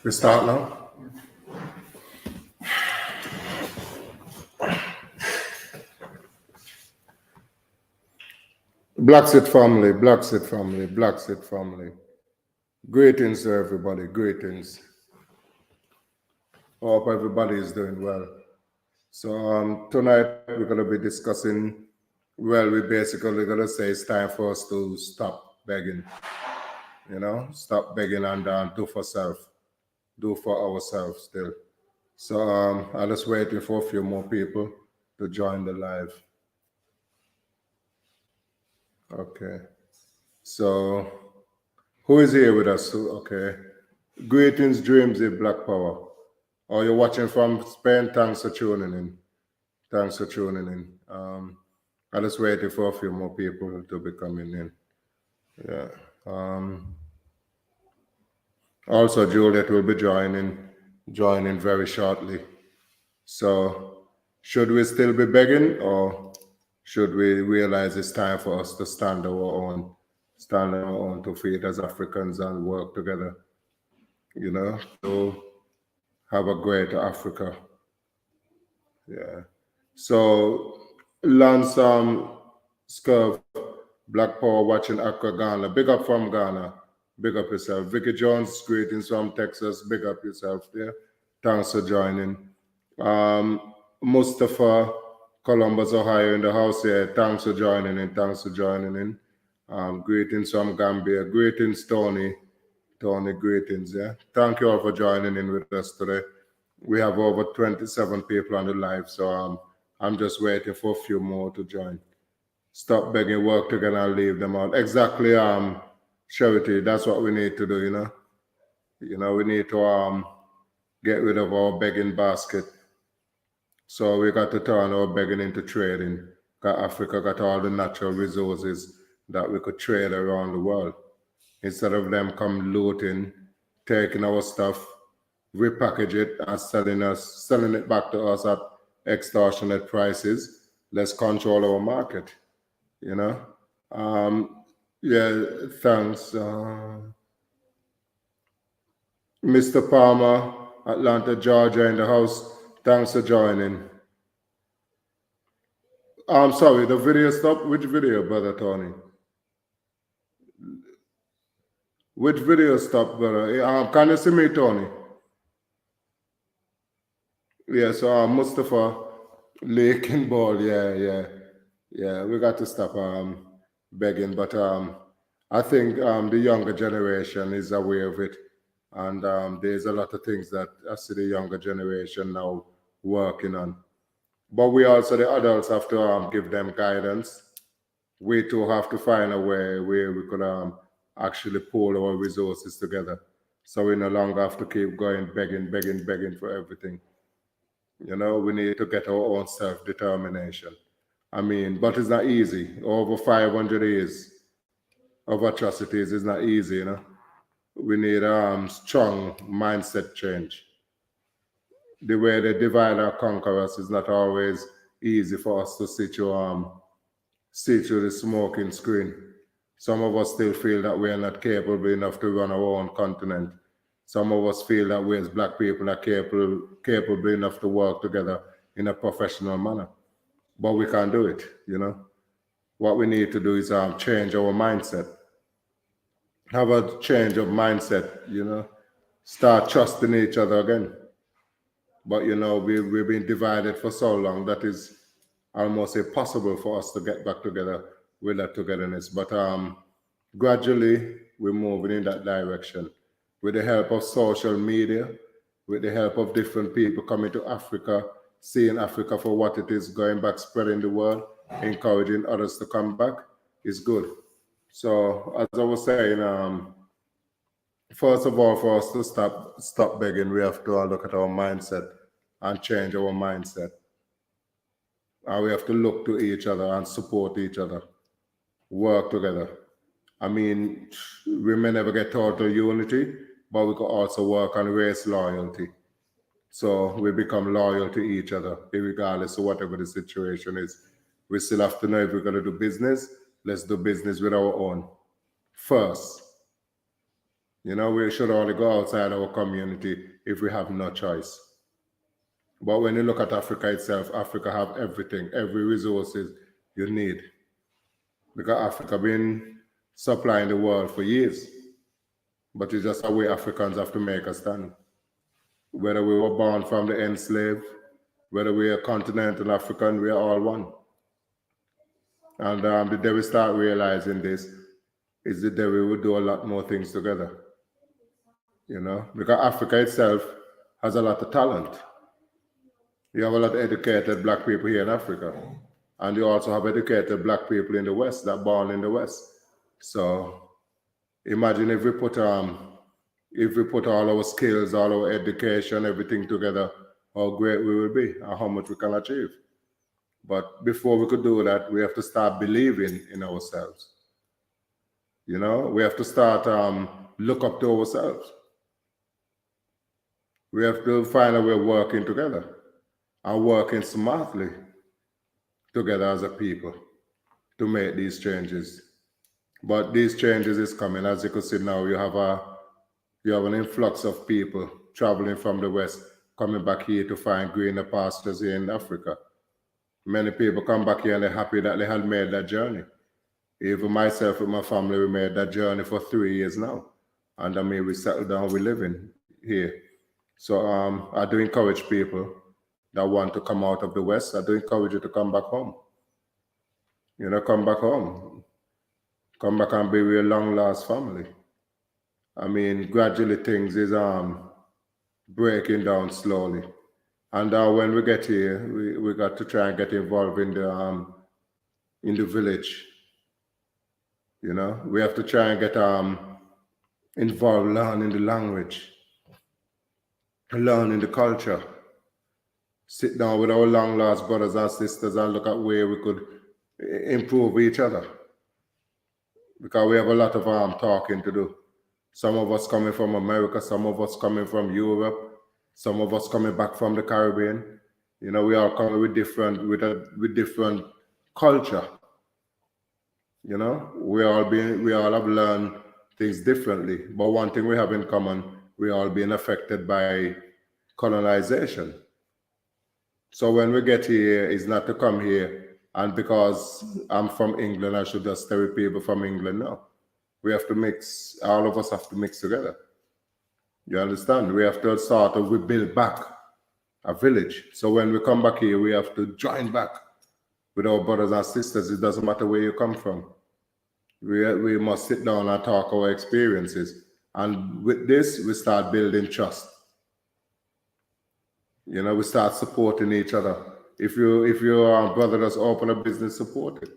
We start now. Bla Xit family, Bla Xit family, Bla Xit family. Greetings to everybody, greetings. Hope everybody is doing well. So tonight we're going to be discussing, well, we basically going to say it's time for us to stop begging. Stop begging and do for self, do for ourselves still. So I'm just waiting for a few more people to join the live. Okay. So who is here with us? Okay. Greetings, dreams in Black Power. Or you're watching from Spain, thanks for tuning in. Thanks for tuning in. I'm just waiting for a few more people to be coming in. Yeah. Also, Juliet will be joining very shortly. So, should we still be begging, or should we realize it's time for us to stand on our own 2 feet as Africans and work together, to have a greater Africa? Yeah. So, Lance Scurv, Black Power watching Accra, Ghana. Big up from Ghana. Big up yourself. Vicky Jones, greetings from Texas. Big up yourself there. Thanks for joining. Mustafa, Columbus, Ohio in the house here. Thanks for joining in. Thanks for joining in. Greetings from Gambia. Greetings, Tony. Tony, greetings. Yeah. Thank you all for joining in with us today. We have over 27 people on the live, so I'm just waiting for a few more to join. Stop begging, work together, and leave them out. Exactly, Charity. That's what we need to do. We need to get rid of our begging basket. So we got to turn our begging into trading. Because Africa got all the natural resources that we could trade around the world. Instead of them come looting, taking our stuff, repackage it and selling it back to us at extortionate prices. Let's control our market. Yeah, thanks. Mr. Palmer, Atlanta, Georgia in the house. Thanks for joining. I'm sorry, the video stopped. Which video, Brother Tony? Which video stopped, brother? Can you see me, Tony? Yeah, so Mustafa, Lake and Ball, yeah. We got to stop begging, but I think the younger generation is aware of it, and there's a lot of things that I see the younger generation now working on. But we also, the adults, have to give them guidance. We too have to find a way where we could actually pool our resources together, so we no longer have to keep going begging for everything. We need to get our own self-determination. But it's not easy. Over 500 years of atrocities is not easy, We need strong mindset change. The way they divide and conquer us is not always easy for us to see through the smoking screen. Some of us still feel that we are not capable enough to run our own continent. Some of us feel that we as Black people are capable enough to work together in a professional manner. But we can't do it, What we need to do is change our mindset. Have a change of mindset, Start trusting each other again. But, we've been divided for so long that is almost impossible for us to get back together with that togetherness. But gradually, we're moving in that direction. With the help of social media, with the help of different people coming to Africa, seeing Africa for what it is, going back, spreading the word, encouraging others to come back, is good. So, as I was saying, first of all, for us to stop begging, we have to look at our mindset and change our mindset. And we have to look to each other and support each other, work together. We may never get total unity, but we can also work on race loyalty. So we become loyal to each other, regardless of whatever the situation is. We still have to know if we're going to do business, let's do business with our own first. You know, we should only go outside our community if we have no choice. But when you look at Africa itself, Africa have everything, every resources you need. Because Africa been supplying the world for years. But it's just a way Africans have to make a stand. Whether we were born from the enslaved, whether we are continental African, we are all one. And the day we start realizing this, is the day we will do a lot more things together. You know, because Africa itself has a lot of talent. You have a lot of educated black people here in Africa. And you also have educated black people in the West that born in the West. So imagine if we put all our skills, all our education, everything together, how great we will be and how much we can achieve. But before we could do that, we have to start believing in ourselves. You know, we have to start look up to ourselves. We have to find a way of working together and working smartly together as a people to make these changes. But these changes is coming. As you can see now, you have an influx of people traveling from the West coming back here to find greener pastures here in Africa. Many people come back here and they're happy that they had made that journey. Even myself and my family, we made that journey for 3 years now. And I mean, we settled down, we're living here. So I do encourage people that want to come out of the West, I do encourage you to come back home. You know, come back home. Come back and be with your long lost family. I mean, gradually things is breaking down slowly. And when we get here, we got to try and get involved in the village. You know, we have to try and get involved, learning the language, learning the culture. Sit down with our long lost brothers and sisters and look at where we could improve each other. Because we have a lot of talking to do. Some of us coming from America, some of us coming from Europe, some of us coming back from the Caribbean. You know, we all coming with different culture. You know, we all have learned things differently. But one thing we have in common, we all being affected by colonization. So when we get here, it's not to come here and because I'm from England, I should just stay with people from England. No. We have to mix, all of us have to mix together. You understand? We have to sort of rebuild back a village. So when we come back here, we have to join back with our brothers and sisters. It doesn't matter where you come from. We must sit down and talk our experiences. And with this, we start building trust. You know, we start supporting each other. If your brother does open a business, support it.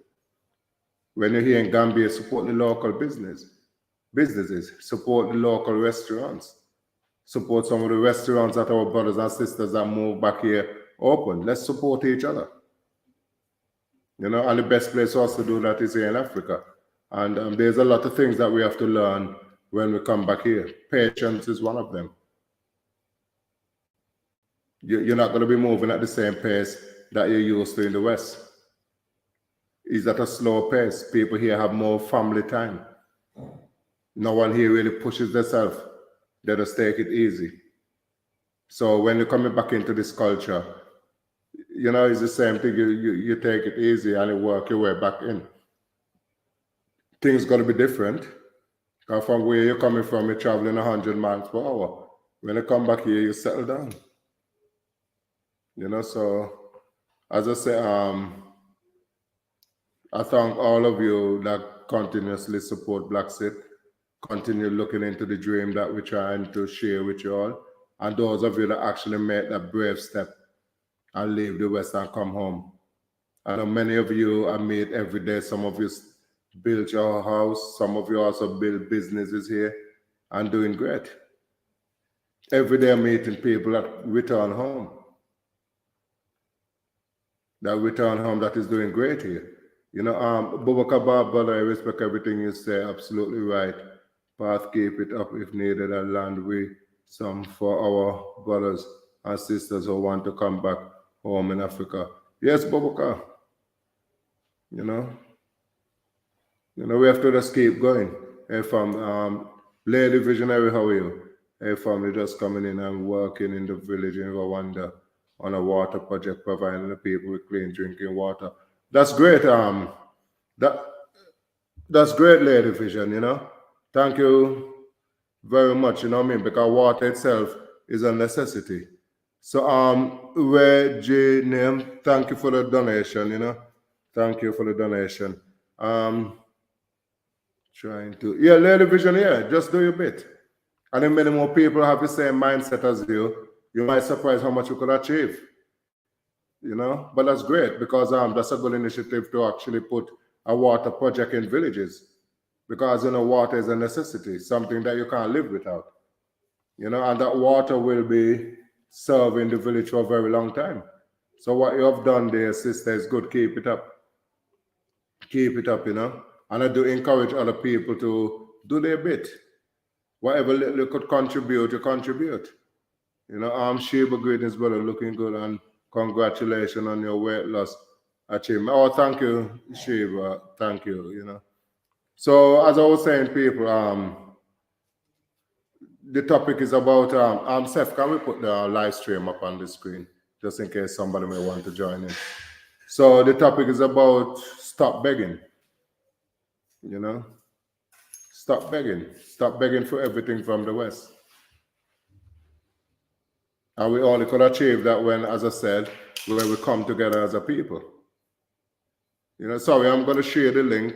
When you're here in Gambia, support the local businesses, support the local restaurants, support some of the restaurants that our brothers and sisters that move back here open. Let's support each other. You know, and the best place for us to do that is here in Africa. And there's a lot of things that we have to learn when we come back here. Patience is one of them. You're not going to be moving at the same pace that you're used to in the West. It's at a slower pace. People here have more family time. No one here really pushes themselves. They just take it easy. So when you're coming back into this culture, you know, it's the same thing. You take it easy and you work your way back in. Things got to be different. From where you're coming from, you're traveling 100 miles per hour. When you come back here, you settle down. You know, so as I say, I thank all of you that continuously support Bla Xit, continue looking into the dream that we're trying to share with you all, and those of you that actually make that brave step and leave the West and come home. I know many of you I meet every day. Some of you build your house, some of you also build businesses here and doing great. Every day I'm meeting people that return home. That is doing great here. You know, Bubaka brother, I respect everything you say, absolutely right. Path, keep it up if needed, and land we some for our brothers and sisters who want to come back home in Africa. Yes, Bubaka. You know, we have to just keep going. If Lady Visionary, how are you? Hey, family just coming in and working in the village in Rwanda on a water project, providing the people with clean drinking water. That's great. That that's great, Lady Vision. Thank you very much. You know what I mean? Because water itself is a necessity. So, Ray J name, thank you for the donation. Thank you for the donation. Um, Trying to, yeah, Lady Vision, yeah, just do your bit. And then many more people have the same mindset as you might surprise how much you could achieve. But that's great because that's a good initiative to actually put a water project in villages because water is a necessity, something that you can't live without. And that water will be serving the village for a very long time. So what you have done there, sister, is good. Keep it up. Keep it up. And I do encourage other people to do their bit. Whatever little you could contribute, you contribute. Sheba, greetings, brother, looking good, and congratulations on your weight loss achievement. Oh, thank you, Sheba. Thank you. So as I was saying, people, the topic is about Seth, can we put the live stream up on the screen just in case somebody may want to join in? So the topic is about stop begging. Stop begging. Stop begging for everything from the West. And we only could achieve that when, as I said, when we come together as a people. Sorry, I'm going to share the link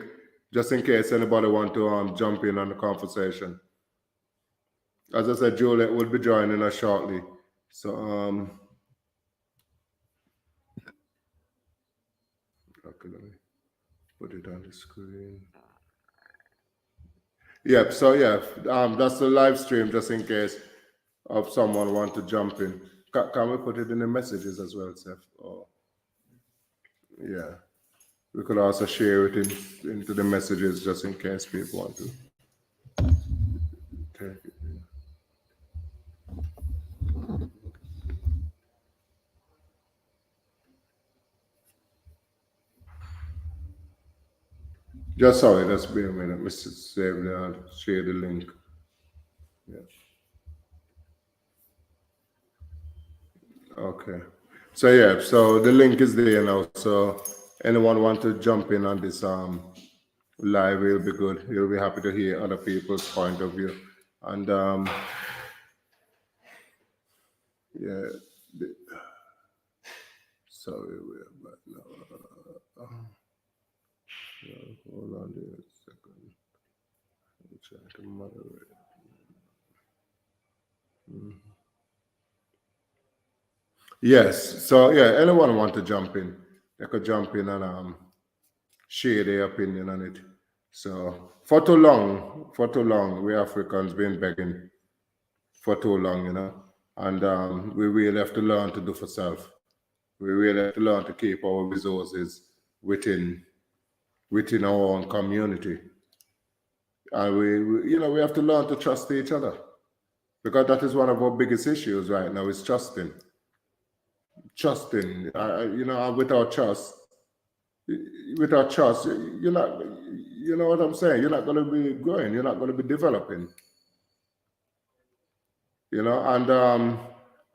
just in case anybody want to jump in on the conversation. As I said, Juliet will be joining us shortly. So, okay, let me put it on the screen. Yep, so yeah, that's the live stream just in case of someone want to jump in. Can we put it in the messages as well, Seth? Oh, yeah. We could also share it into the messages just in case people want to take it. Just sorry, just be a minute. Mr. Save there, share the link. Yeah. Okay. So yeah, so the link is there now. So anyone want to jump in on this live, it'll be good. You'll be happy to hear other people's point of view. And yeah. Sorry, we're back now. Hold on there a second. I'm trying to moderate. Yes. So yeah, anyone want to jump in? They could jump in and share their opinion on it. So for too long, we Africans been begging for too long, and we really have to learn to do for self. We really have to learn to keep our resources within our own community, and we have to learn to trust each other because that is one of our biggest issues right now is trusting. Without trust, you're not. You know what I'm saying? You're not going to be growing. You're not going to be developing. And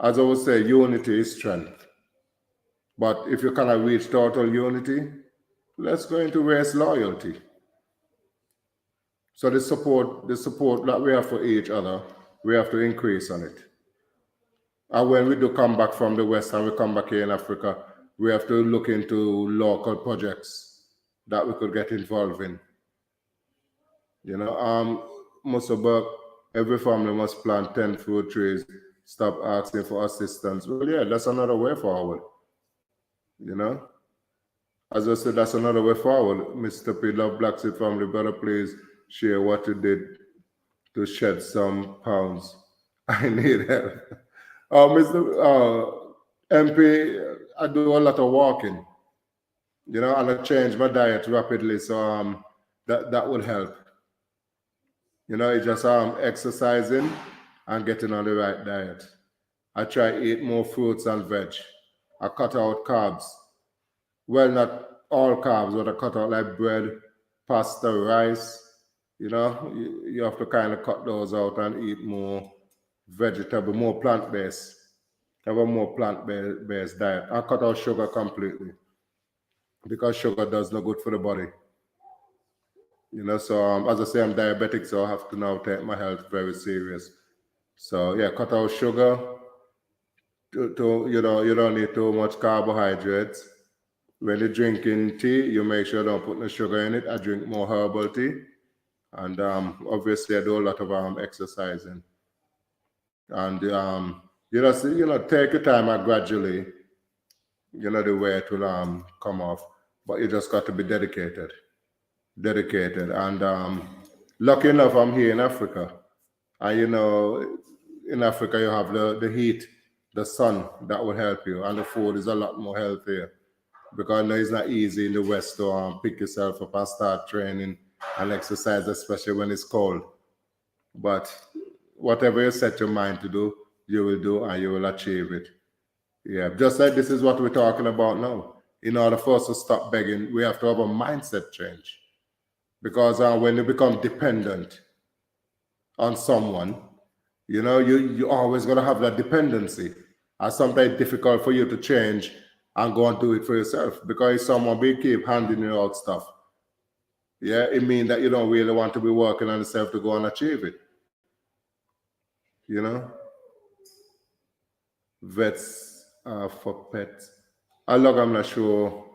as I would say, unity is strength. But if you cannot reach total unity, let's go into race loyalty. So the support that we have for each other, we have to increase on it. And when we do come back from the West and we come back here in Africa, we have to look into local projects that we could get involved in. Musaberg, every family must plant 10 fruit trees, stop asking for assistance. Well, yeah, that's another way forward. As I said, that's another way forward. Mr. P, Love Bla Xit Family, brother, please share what you did to shed some pounds. I need help. Mr. MP, I do a lot of walking, and I change my diet rapidly, so that would help. It's just exercising and getting on the right diet. I try to eat more fruits and veg. I cut out carbs. Well, not all carbs, but I cut out like bread, pasta, rice, You have to kind of cut those out and eat more vegetable, more plant-based. Have a more plant-based diet. I cut out sugar completely because sugar does no good for the body. So as I say, I'm diabetic, so I have to now take my health very serious. So yeah, cut out sugar. You don't need too much carbohydrates. When you're drinking tea, you make sure you don't put no sugar in it. I drink more herbal tea, and obviously I do a lot of exercising. And take your time and gradually, the weight will come off. But you just got to be dedicated. And lucky enough, I'm here in Africa. And in Africa, you have the heat, the sun that will help you, and the food is a lot more healthier. Because it's not easy in the West to pick yourself up and start training and exercise, especially when it's cold. But whatever you set your mind to do, you will do and you will achieve it. Yeah, just like this is what we're talking about now. In order for us to stop begging, we have to have a mindset change. Because when you become dependent on someone, you're always going to have that dependency. And sometimes it's difficult for you to change and go and do it for yourself. Because if someone will keep handing you out stuff, yeah, it means that you don't really want to be working on yourself to go and achieve it. Vets for pets. I'm not sure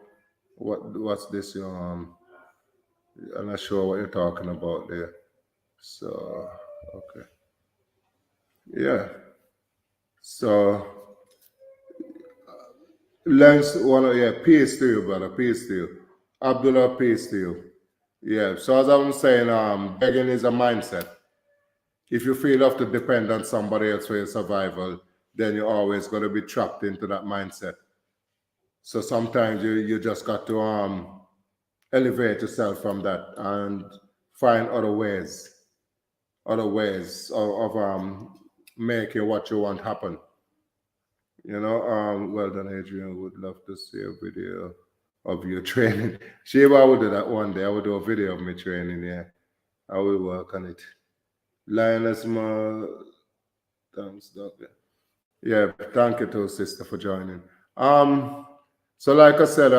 what's this. I'm not sure what you're talking about there. So, okay. Yeah. So, Lance, peace to you, brother. Peace to you. Abdullah, peace to you. Yeah. So, as I was saying, begging is a mindset. If you feel you have to depend on somebody else for your survival, then you're always going to be trapped into that mindset. So sometimes you just got to elevate yourself from that and find other ways of making what you want happen. Well done, Adrian. Would love to see a video of you training. Shiva, I will do that one day. I will do a video of me training. Yeah, I will work on it. Lioness, thanks, Doctor. Yeah, thank you to sister for joining. So like I said,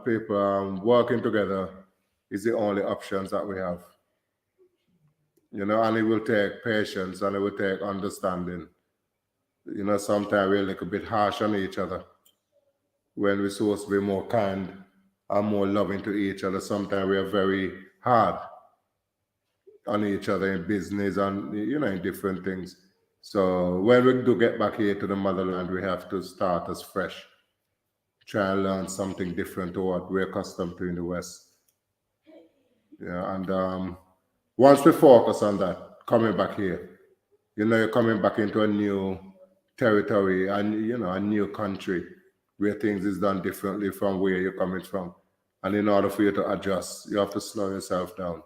people, working together is the only options that we have. And it will take patience and it will take understanding. Sometimes we're a little bit harsh on each other when we're supposed to be more kind and more loving to each other. Sometimes we are very hard on each other in business and in different things. So when we do get back here to the motherland, we have to start as fresh, try and learn something different to what we're accustomed to in the West. Yeah, and once we focus on that, coming back here, you're coming back into a new territory and a new country where things is done differently from where you're coming from. And in order for you to adjust, you have to slow yourself down.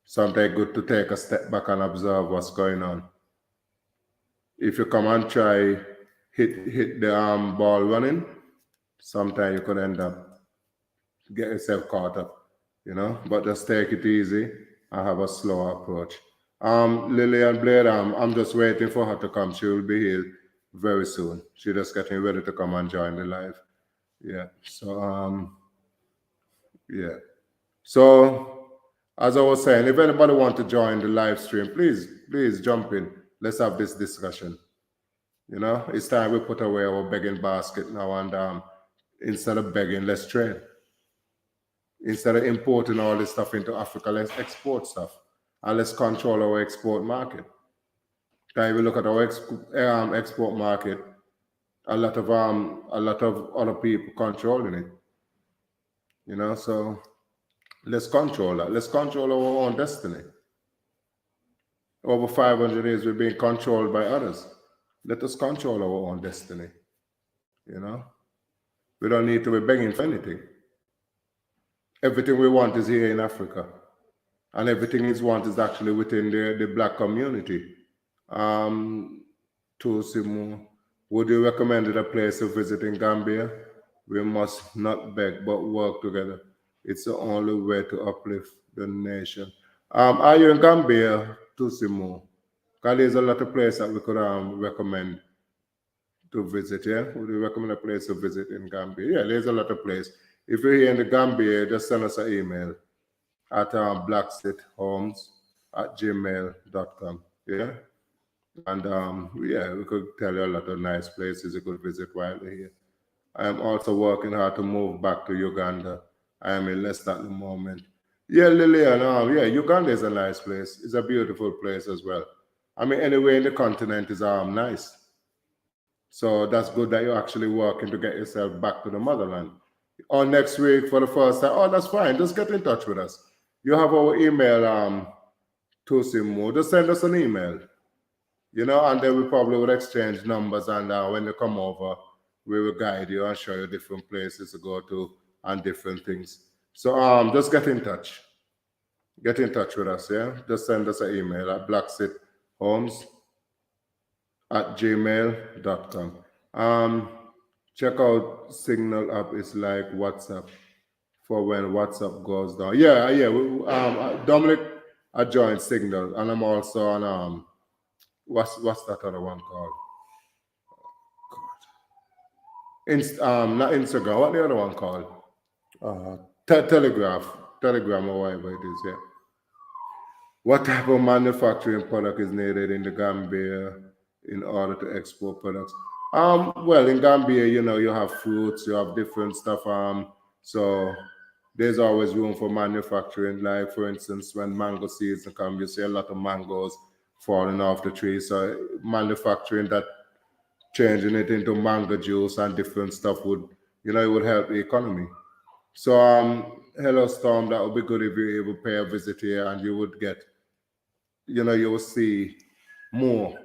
Sometimes good to take a step back and observe what's going on. If you come and try hit the ball running, sometimes you could end up get yourself caught up, But just take it easy and have a slow approach. Lillian Blade, I'm just waiting for her to come. She will be here very soon. She's just getting ready to come and join the live. Yeah. So yeah. So as I was saying, if anybody want to join the live stream, please jump in. Let's have this discussion. It's time we put away our begging basket now, and instead of begging, let's train. Instead of importing all this stuff into Africa, let's export stuff and let's control our export market. If we look at our export market, a lot of other people controlling it. So let's control that. Let's control our own destiny. Over 500 years we've been controlled by others. Let us control our own destiny. We don't need to be begging for anything. Everything we want is here in Africa. And everything is want is actually within the black community. Tusimu, would you recommend a place to visit in Gambia? We must not beg but work together. It's the only way to uplift the nation. Are you in Gambia, Tusimu? Because there's a lot of places that we could recommend to visit, yeah? Would you recommend a place to visit in Gambia? Yeah, there's a lot of places. If you're here in the Gambia, just send us an email at blaxithhomes@gmail.com, yeah? And yeah, we could tell you a lot of nice places you could visit while you're here. I am also working hard to move back to Uganda. I am in Leicester at the moment. Yeah, Lillian, yeah, Uganda is a nice place. It's a beautiful place as well. I mean, anywhere in the continent is nice. So that's good that you're actually working to get yourself back to the motherland. Or next week for the first time. Oh, that's fine. Just get in touch with us. You have our email, Tusimu. Just send us an email. And then we probably would exchange numbers, and when you come over, we will guide you and show you different places to go to and different things. So just get in touch. Get in touch with us, yeah? Just send us an email at blaxithhomes@gmail.com. Check out Signal app. It's like WhatsApp for when WhatsApp goes down. Yeah, yeah. Dominic, I joined Signal, and I'm also on what's that other one called? Not Instagram. What the other one called? Telegram or whatever it is. Yeah. What type of manufacturing product is needed in the Gambia in order to export products? Well, in Gambia, you have fruits, you have different stuff. So there's always room for manufacturing. Like for instance, when mango season come, you see a lot of mangoes falling off the tree. So manufacturing that, changing it into mango juice and different stuff would, it would help the economy. So hello Storm, that would be good if you able to pay a visit here, and you would get, you will see more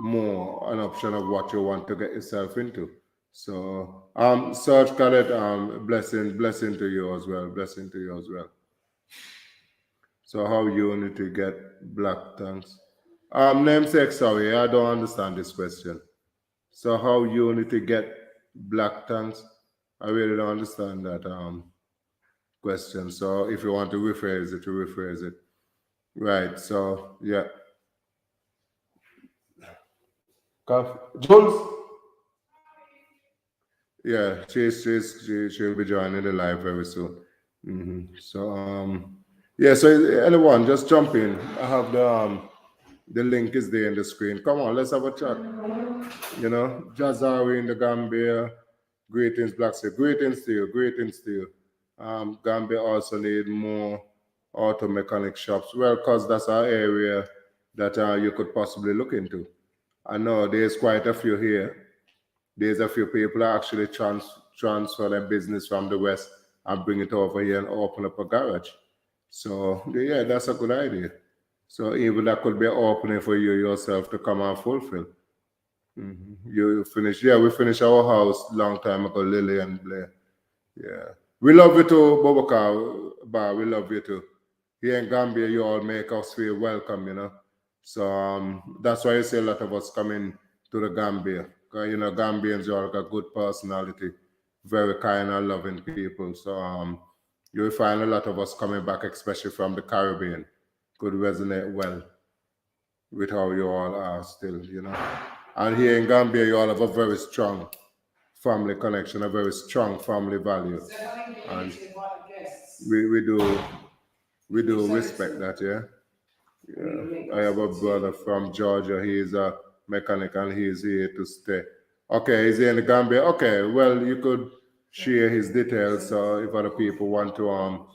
an option of what you want to get yourself into. So Serge Khaled, blessing to you as well. Blessing to you as well. So how you need to get black tanks? Namesake, sorry, I don't understand this question. So how you need to get black tanks? I really don't understand that question. So if you want to rephrase it, rephrase it. Right. So yeah. Jules. Yeah, she'll be joining the live very soon. So yeah. So anyone, just jump in. I have the link is there in the screen. Come on, let's have a chat. Jazari in the Gambia. Greetings, Black Sea. Greetings to you. Greetings to you. Gambia also need more auto mechanic shops. Well, because that's our area that you could possibly look into. I know there's quite a few here. There's a few people that actually transfer their business from the West and bring it over here and open up a garage. So yeah, that's a good idea. So even that could be an opening for you yourself to come and fulfill. You finish, yeah, we finished our house long time ago, Lily and Blair. Yeah. We love you too, Bobaka Bar, we love you too. Here in Gambia, you all make us feel welcome, So that's why you see a lot of us coming to the Gambia. Because, Gambians, you all got good personality, very kind and loving people. So you'll find a lot of us coming back, especially from the Caribbean. Could resonate well with how you all are still, And here in Gambia, you all have a very strong family connection, a very strong family value. And we do respect that, yeah. Yeah. I have a brother from Georgia. He is a mechanic and he is here to stay. Okay, he's here in the Gambia. Okay, well, you could share his details. So if other people want to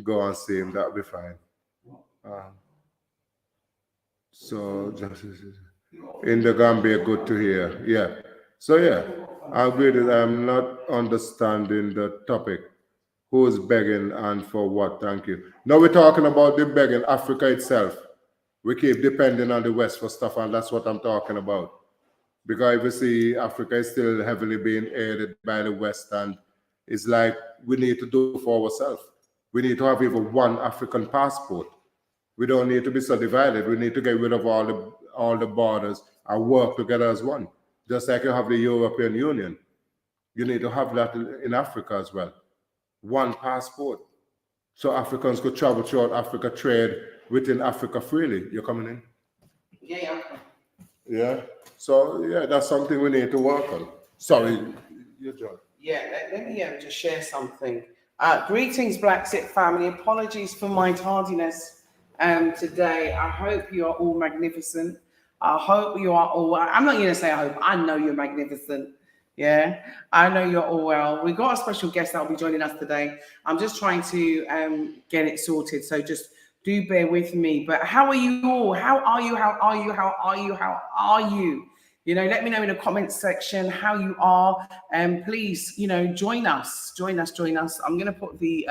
go and see him, that'll be fine. So just in the Gambia, good to hear. Yeah. So yeah, I agree that I'm not understanding the topic. Who's begging and for what? Thank you. Now we're talking about the begging, Africa itself. We keep depending on the West for stuff, and that's what I'm talking about. Because if you see, Africa is still heavily being aided by the West, and it's like we need to do for ourselves. We need to have even one African passport. We don't need to be so divided. We need to get rid of all the borders and work together as one. Just like you have the European Union. You need to have that in Africa as well. One passport. so Africans could travel throughout Africa, trade within Africa freely. You're coming in? Yeah. Yeah. So yeah, that's something we need to work on. Sorry, you're John. Yeah, let me just share something. Greetings, Bla Xit family. Apologies for my tardiness today. I hope you are all magnificent. I hope you are all well. I'm not going to say I hope. I know you're magnificent. Yeah, I know you're all well. We've got a special guest that will be joining us today. I'm just trying to get it sorted. So just do bear with me. But how are you all? How are you? How are you? How are you? How are you? You know, let me know in the comments section how you are. And please, you know, join us. I'm going to put the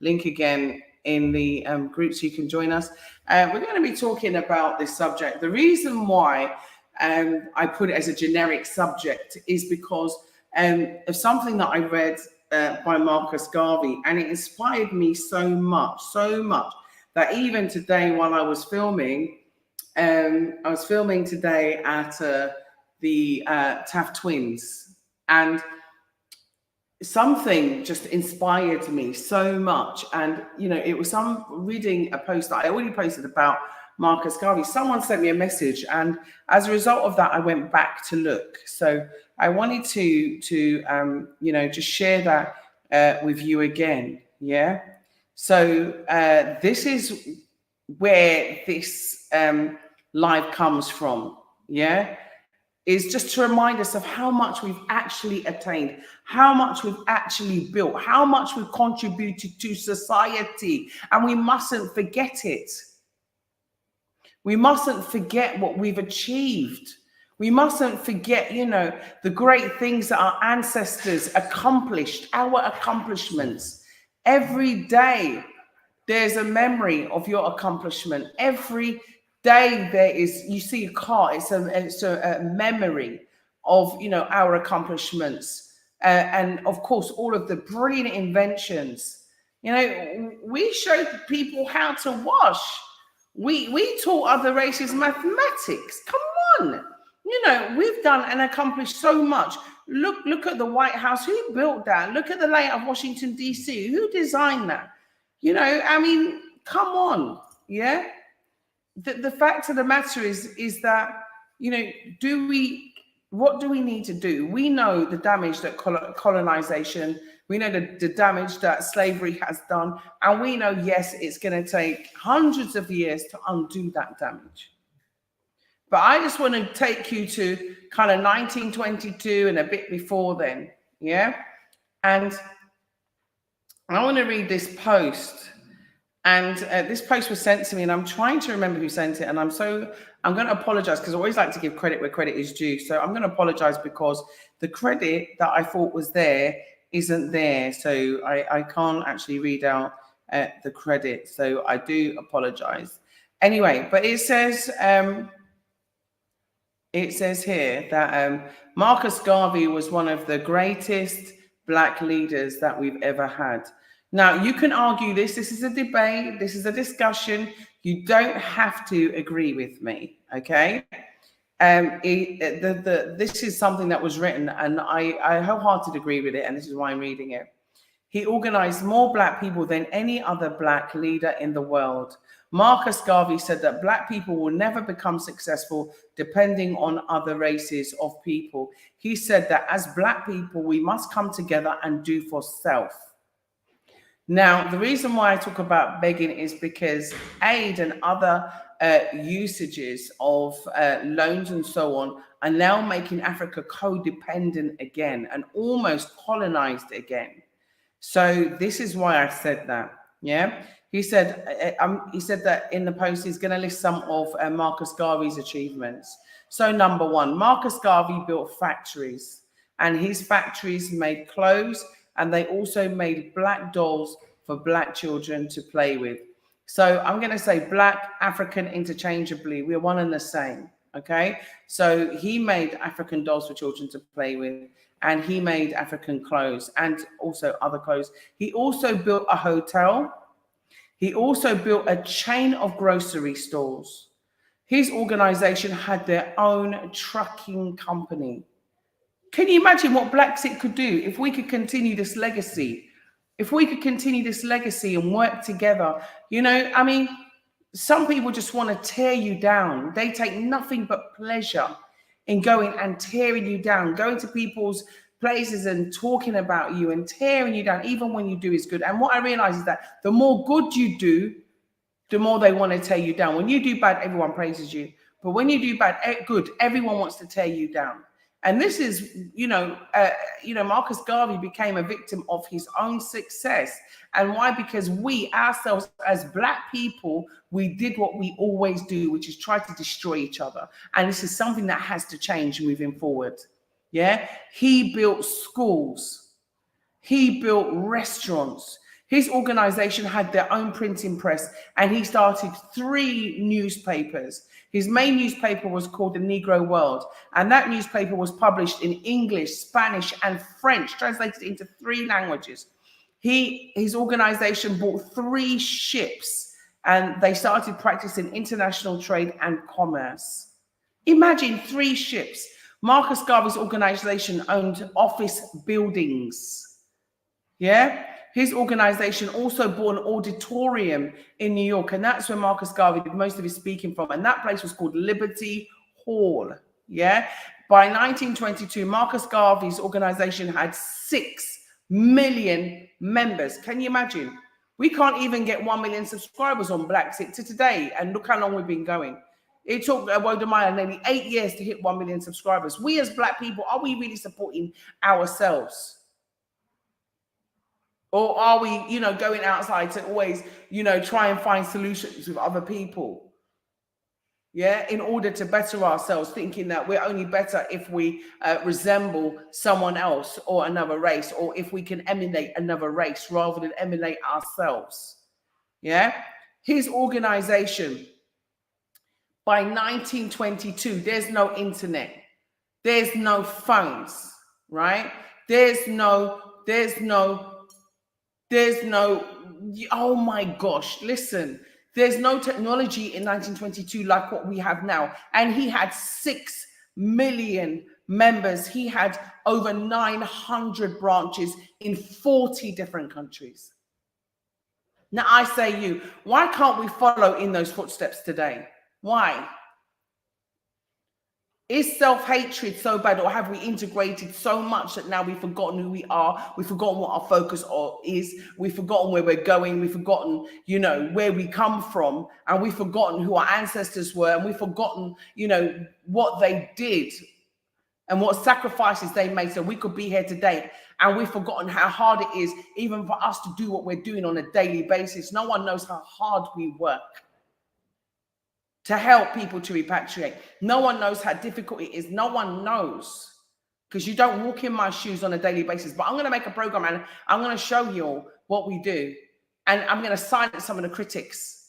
link again in the group so you can join us. We're going to be talking about this subject. The reason why I put it as a generic subject is because of something that I read by Marcus Garvey, and it inspired me so much that even today while I was filming, today at the Taft Twins, and something just inspired me so much. And you know, it was reading a post that I already posted about Marcus Garvey. Someone sent me a message, and as a result of that, I went back to look. So I wanted to you know, just share that with you again. Yeah. So this is where this live comes from. Yeah. Is just to remind us of how much we've actually attained, how much we've actually built, how much we've contributed to society. And we mustn't forget it. We mustn't forget what we've achieved. We mustn't forget, you know, the great things that our ancestors accomplished, our accomplishments. Every day, there's a memory of your accomplishment. Every day you see a car, it's a memory of, you know, our accomplishments. And of course, all of the brilliant inventions. You know, we showed people how to wash. We taught other races mathematics. Come on. You know, we've done and accomplished so much. Look at the White House. Who built that? Look at the layout of Washington, D.C. Who designed that? You know, I mean, come on. Yeah. The fact of the matter is that, you know, what do we need to do? We know the damage that colonization, we know the damage that slavery has done. And we know, yes, it's going to take hundreds of years to undo that damage. But I just want to take you to kind of 1922 and a bit before then. Yeah. And I want to read this post. And this post was sent to me, and I'm trying to remember who sent it. And I'm going to apologize, because I always like to give credit where credit is due. So I'm going to apologize because the credit that I thought was there isn't there. So I can't actually read out the credit. So I do apologize. Anyway, but it says here that Marcus Garvey was one of the greatest Black leaders that we've ever had. Now, you can argue this. This is a debate. This is a discussion. You don't have to agree with me, okay? This is something that was written, and I wholeheartedly agree with it, and this is why I'm reading it. He organized more Black people than any other Black leader in the world. Marcus Garvey said that Black people will never become successful depending on other races of people. He said that as Black people, we must come together and do for self. Now, the reason why I talk about begging is because aid and other usages of loans and so on are now making Africa codependent again and almost colonized again. So this is why I said that. Yeah, he said that in the post he's going to list some of Marcus Garvey's achievements. So number one, Marcus Garvey built factories, and his factories made clothes. And they also made Black dolls for Black children to play with. So I'm going to say Black, African interchangeably. We're one and the same. Okay. So he made African dolls for children to play with, and he made African clothes and also other clothes. He also built a hotel. He also built a chain of grocery stores. His organization had their own trucking company. Can you imagine what Bla Xit could do if we could continue this legacy If we could continue this legacy and work together, you know, I mean, some people just want to tear you down. They take nothing but pleasure in going and tearing you down, going to people's places and talking about you and tearing you down, even when you do is good. And what I realize is that the more good you do, the more they want to tear you down. When you do bad, everyone praises you. But when you do good, everyone wants to tear you down. And this is, Marcus Garvey became a victim of his own success. And why? Because we ourselves, as Black people, we did what we always do, which is try to destroy each other. And this is something that has to change moving forward. Yeah. He built schools. He built restaurants. His organization had their own printing press, and he started 3 newspapers. His main newspaper was called The Negro World, and that newspaper was published in English, Spanish, and French, translated into 3 languages. His organization bought 3 ships, and they started practicing international trade and commerce. Imagine 3 ships. Marcus Garvey's organization owned office buildings. Yeah. His organization also bought an auditorium in New York, and that's where Marcus Garvey did most of his speaking from. And that place was called Liberty Hall. Yeah. By 1922, Marcus Garvey's organization had 6 million members. Can you imagine? We can't even get 1 million subscribers on Bla Xit to today. And look how long we've been going. It took Wodemaya nearly 8 years to hit 1 million subscribers. We as Black people, are we really supporting ourselves? Or are we, going outside to always, try and find solutions with other people? Yeah, in order to better ourselves, thinking that we're only better if we resemble someone else or another race, or if we can emulate another race rather than emulate ourselves. Yeah, his organization, by 1922, there's no internet, there's no phones, right? There's no, oh my gosh, listen, there's no technology in 1922 like what we have now. And he had 6 million members. He had over 900 branches in 40 different countries. Now I say why can't we follow in those footsteps today? Why? Is self-hatred so bad, or have we integrated so much that now we've forgotten who we are? We've forgotten what our focus is. We've forgotten where we're going. We've forgotten, where we come from, and we've forgotten who our ancestors were, and we've forgotten, what they did and what sacrifices they made so we could be here today. And we've forgotten how hard it is even for us to do what we're doing on a daily basis. No one knows how hard we work to help people to repatriate. No one knows how difficult it is. No one knows, because you don't walk in my shoes on a daily basis. But I'm going to make a program and I'm going to show you all what we do. And I'm going to silence some of the critics.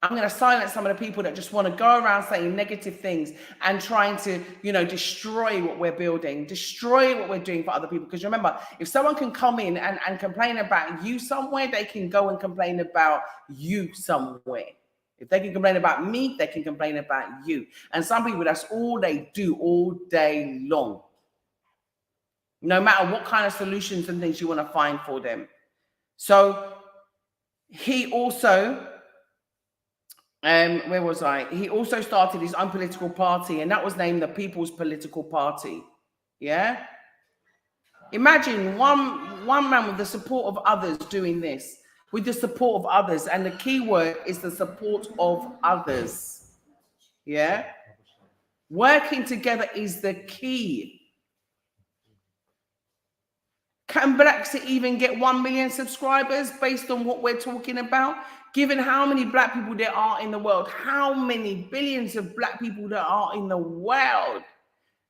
I'm going to silence some of the people that just want to go around saying negative things and trying to, destroy what we're building, destroy what we're doing for other people. Because remember, if someone can come in and complain about you somewhere, they can go and complain about you somewhere. If they can complain about me, they can complain about you. And some people, that's all they do all day long. No matter what kind of solutions and things you want to find for them. So he also, where was I? He also started his own political party, and that was named the People's Political Party. Yeah? Imagine one man with the support of others doing this. With the support of others, and the key word is the support of others. Yeah, working together is the key. Can Bla Xit even get 1 million subscribers based on what we're talking about? Given how many Black people there are in the world, how many billions of Black people there are in the world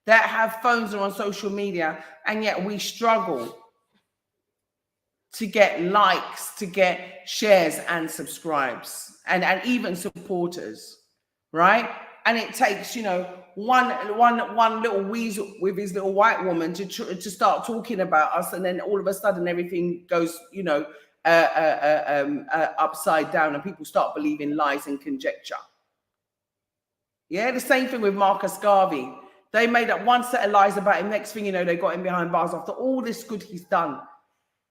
that have phones or on social media, and yet we struggle to get likes, to get shares and subscribes, and even supporters, right? And it takes, one little weasel with his little white woman to start talking about us, and then all of a sudden everything goes, upside down, and people start believing lies and conjecture. Yeah, the same thing with Marcus Garvey. They made up one set of lies about him. Next thing you know, they got him behind bars after all this good he's done.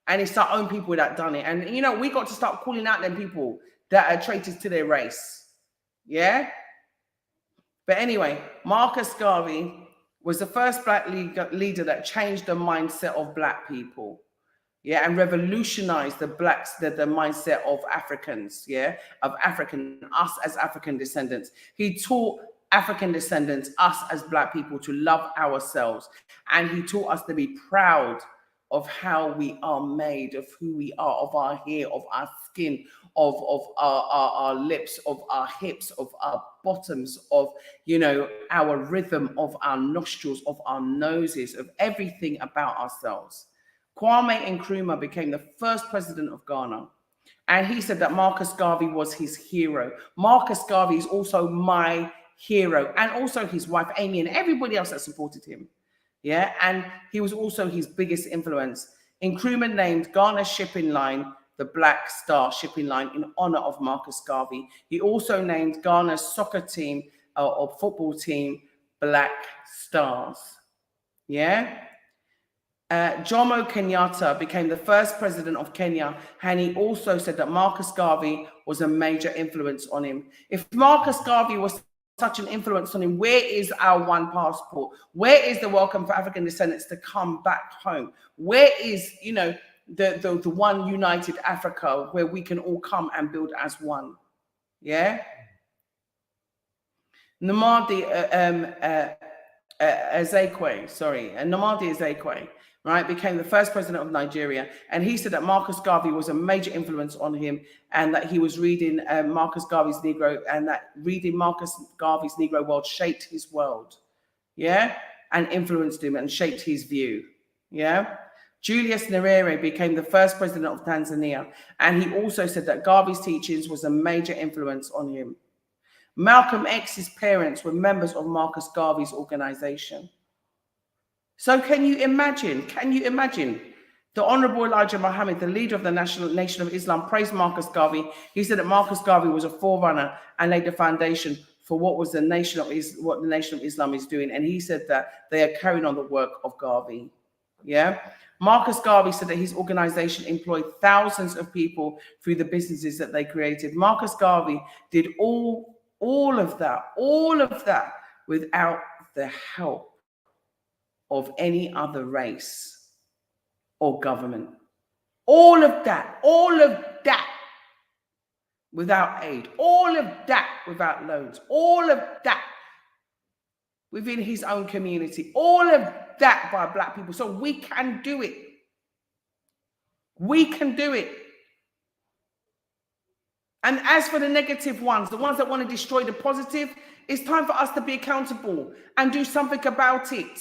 And it's our own people that done it. And, you know, we got to start calling out them people that are traitors to their race. Yeah? But anyway, Marcus Garvey was the first black leader that changed the mindset of black people. Yeah, and revolutionized the mindset of Africans, yeah, of us as African descendants. He taught African descendants, us as black people, to love ourselves. And he taught us to be proud of how we are made, of who we are, of our hair, of our skin, of our lips, of our hips, of our bottoms, of, you know, our rhythm, of our nostrils, of our noses, of everything about ourselves. Kwame Nkrumah became the first president of Ghana. And he said that Marcus Garvey was his hero. Marcus Garvey is also my hero, and also his wife, Amy, and everybody else that supported him. Yeah, and he was also his biggest influence. Nkrumah named Ghana's shipping line the Black Star Shipping Line in honor of Marcus Garvey. He also named Ghana's soccer team or football team Black Stars. Yeah. Jomo Kenyatta became the first president of Kenya, and he also said that Marcus Garvey was a major influence on him. If Marcus Garvey was such an influence on him, where is our one passport? Where is the welcome for African descendants to come back home? Where is, you know, the one united Africa where we can all come and build as one? Yeah. Nnamdi Ezekwe, right, became the first president of Nigeria, and he said that Marcus Garvey was a major influence on him, and that he was reading Marcus Garvey's Negro, and that reading Marcus Garvey's Negro World shaped his world, yeah, and influenced him and shaped his view, yeah. Julius Nyerere became the first president of Tanzania, and he also said that Garvey's teachings was a major influence on him. Malcolm X's parents were members of Marcus Garvey's organization. So can you imagine? The Honorable Elijah Muhammad, the leader of the Nation of Islam, praised Marcus Garvey. He said that Marcus Garvey was a forerunner and laid the foundation for what the Nation of Islam is doing. And he said that they are carrying on the work of Garvey. Yeah. Marcus Garvey said that his organization employed thousands of people through the businesses that they created. Marcus Garvey did all of that without the help of any other race or government. All of that without aid, all of that without loans, all of that within his own community, all of that by black people. So we can do it. We can do it. And as for the negative ones, the ones that want to destroy the positive, it's time for us to be accountable and do something about it.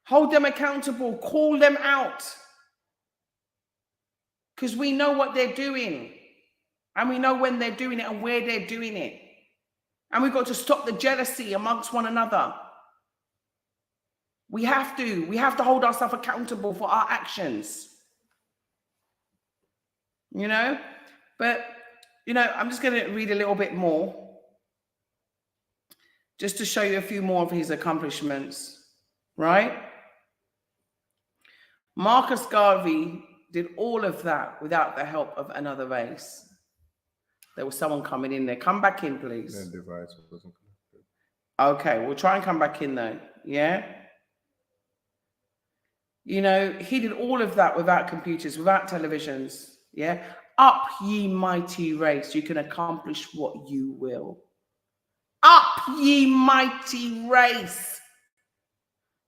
Hold them accountable, call them out. Because we know what they're doing. And we know when they're doing it and where they're doing it. And we've got to stop the jealousy amongst one another. We have to hold ourselves accountable for our actions. You know? But, you know, I'm just going to read a little bit more. Just to show you a few more of his accomplishments. Right? Marcus Garvey did all of that without the help of another race. There was someone coming in there. Come back in, please. The device wasn't connected. Okay, we'll try and come back in though. Yeah? You know, he did all of that without computers, without televisions. Yeah? Up, ye mighty race, you can accomplish what you will. Up, ye mighty race.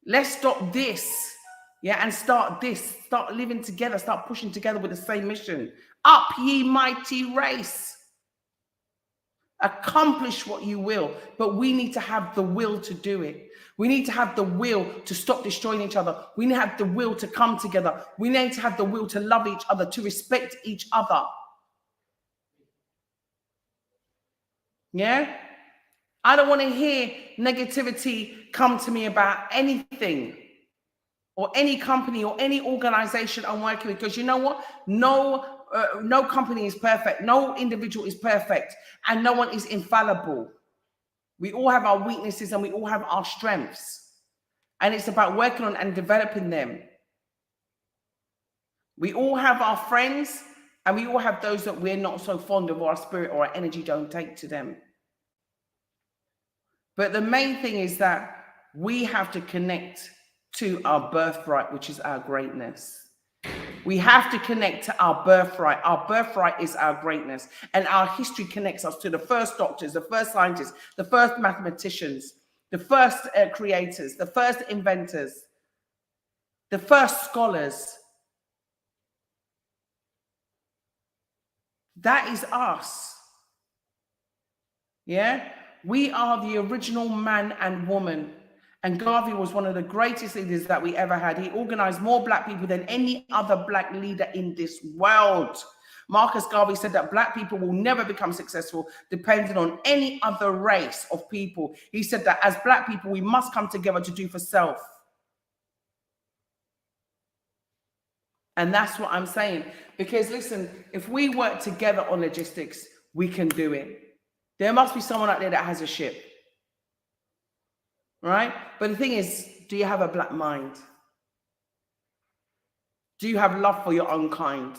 Let's stop this. Yeah, and start this. Start living together. Start pushing together with the same mission. Up, ye mighty race. Accomplish what you will, but we need to have the will to do it. We need to have the will to stop destroying each other. We need to have the will to come together. We need to have the will to love each other, to respect each other. Yeah? I don't want to hear negativity come to me about anything or any company or any organization I'm working with, because you know what? No company is perfect. No individual is perfect. And no one is infallible. We all have our weaknesses and we all have our strengths. And it's about working on and developing them. We all have our friends, and we all have those that we're not so fond of, or our spirit or our energy don't take to them. But the main thing is that we have to connect to our birthright, which is our greatness. We have to connect to our birthright. Our birthright is our greatness. And our history connects us to the first doctors, the first scientists, the first mathematicians, the first creators, the first inventors, the first scholars. That is us. Yeah? We are the original man and woman. And Garvey was one of the greatest leaders that we ever had. He organized more black people than any other black leader in this world. Marcus Garvey said that black people will never become successful depending on any other race of people. He said that as black people, we must come together to do for self. And that's what I'm saying. Because listen, if we work together on logistics, we can do it. There must be someone out there that has a ship. Right? But the thing is, do you have a black mind? Do you have love for your own kind?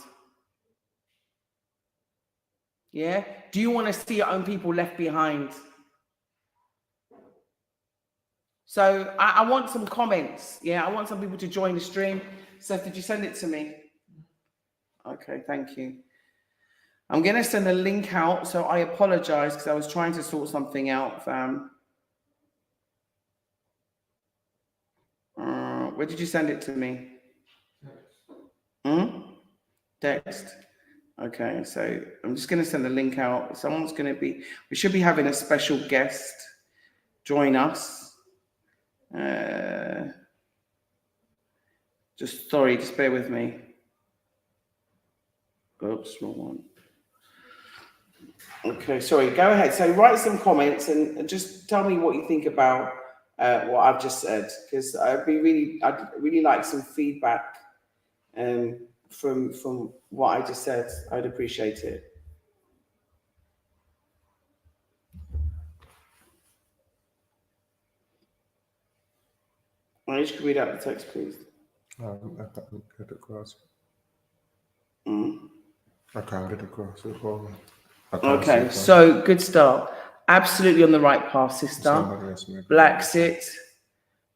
Yeah? Do you want to see your own people left behind? So I want some comments. Yeah, I want some people to join the stream. Seth, did you send it to me? Okay, thank you. I'm going to send a link out. So I apologize because I was trying to sort something out, fam. Where did you send it to me? Text. Okay, so I'm just going to send a link out. Someone's going to be, we should be having a special guest join us. Just bear with me. Oops, wrong one. Okay, sorry, go ahead. So write some comments and just tell me what you think about what I've just said, because I'd really like some feedback from what I just said. I'd appreciate it. I just read out the text, please. I can't get across. I can't get across. Okay, so good start. Absolutely on the right path, sister. Bla Xit.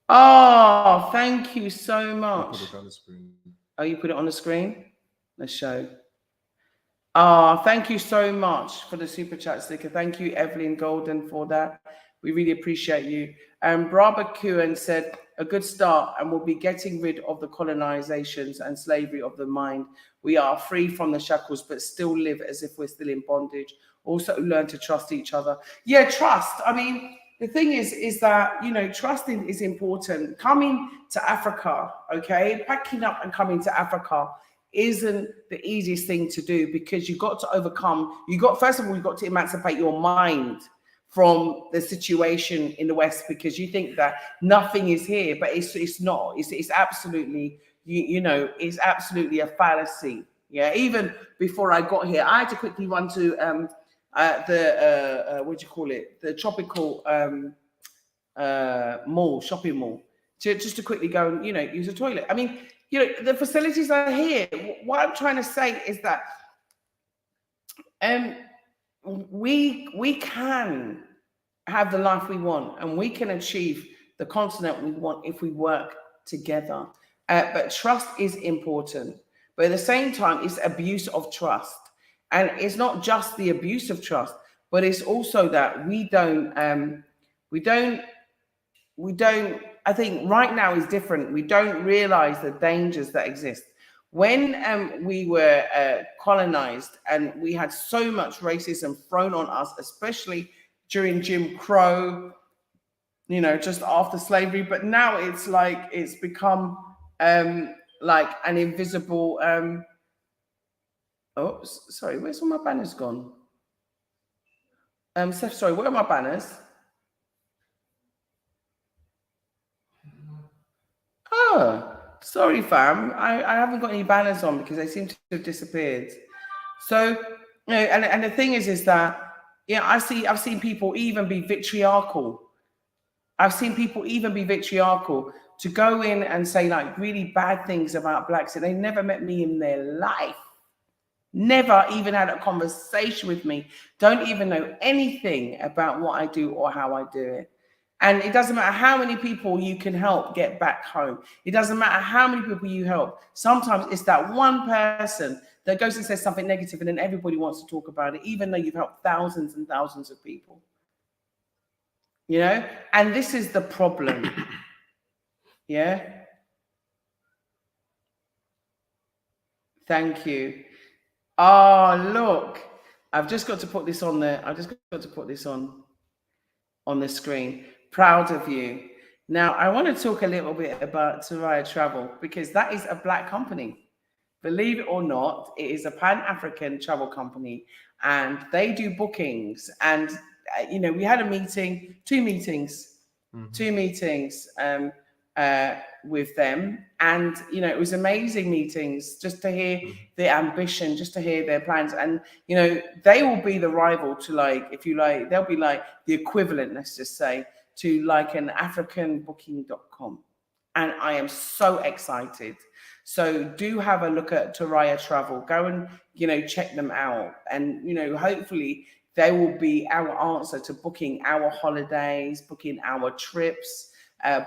Oh, thank you so much. Put it on the screen. Oh, you put it on the screen? Let's show. Oh, thank you so much for the super chat sticker. Thank you, Evelyn Golden, for that. We really appreciate you. Barbecuan said, a good start, and we'll be getting rid of the colonizations and slavery of the mind. We are free from the shackles, but still live as if we're still in bondage. Also learn to trust each other. Yeah, trust. I mean, the thing is that, you know, trusting is important. Coming to Africa, okay, packing up and coming to Africa isn't the easiest thing to do, because you've got to overcome, first of all, you've got to emancipate your mind from the situation in the West, because you think that nothing is here, but it's not. It's absolutely, you know, it's absolutely a fallacy. Yeah, even before I got here, I had to quickly run to what do you call it? The tropical shopping mall, just to quickly go and, you know, use a toilet. I mean, you know, the facilities are here. What I'm trying to say is that we can have the life we want, and we can achieve the continent we want if we work together. But trust is important. But at the same time, it's abuse of trust. And it's not just the abuse of trust, but it's also that we don't, I think right now is different. We don't realize the dangers that exist. When we were colonized and we had so much racism thrown on us, especially during Jim Crow, you know, just after slavery, but now it's like, it's become like an invisible, oh, sorry, where's all my banners gone? Seth, sorry, where are my banners? Oh, sorry, fam. I haven't got any banners on because they seem to have disappeared. So, you know, and the thing is that, yeah, I've seen people even be vitriolical. I've seen people even be vitriolical to go in and say like really bad things about blacks. They never met me in their life. Never even had a conversation with me. Don't even know anything about what I do or how I do it. And it doesn't matter how many people you can help get back home. It doesn't matter how many people you help. Sometimes it's that one person that goes and says something negative and then everybody wants to talk about it, even though you've helped thousands and thousands of people. You know? And this is the problem. Yeah? Thank you. Oh, look. I've just got to put this on there. I've just got to put this on the screen. Proud of you. Now, I want to talk a little bit about Soraya Travel because that is a black company. Believe it or not, it is a Pan-African travel company and they do bookings. And, you know, we had a meeting, two meetings with them. And, you know, it was amazing meetings just to hear their ambition, just to hear their plans. And, you know, they will be the rival to like, if you like, they'll be like the equivalent, let's just say, to like an africanbooking.com. And I am so excited. So do have a look at Soraya Travel. Go and, you know, check them out. And, you know, hopefully they will be our answer to booking our holidays, booking our trips,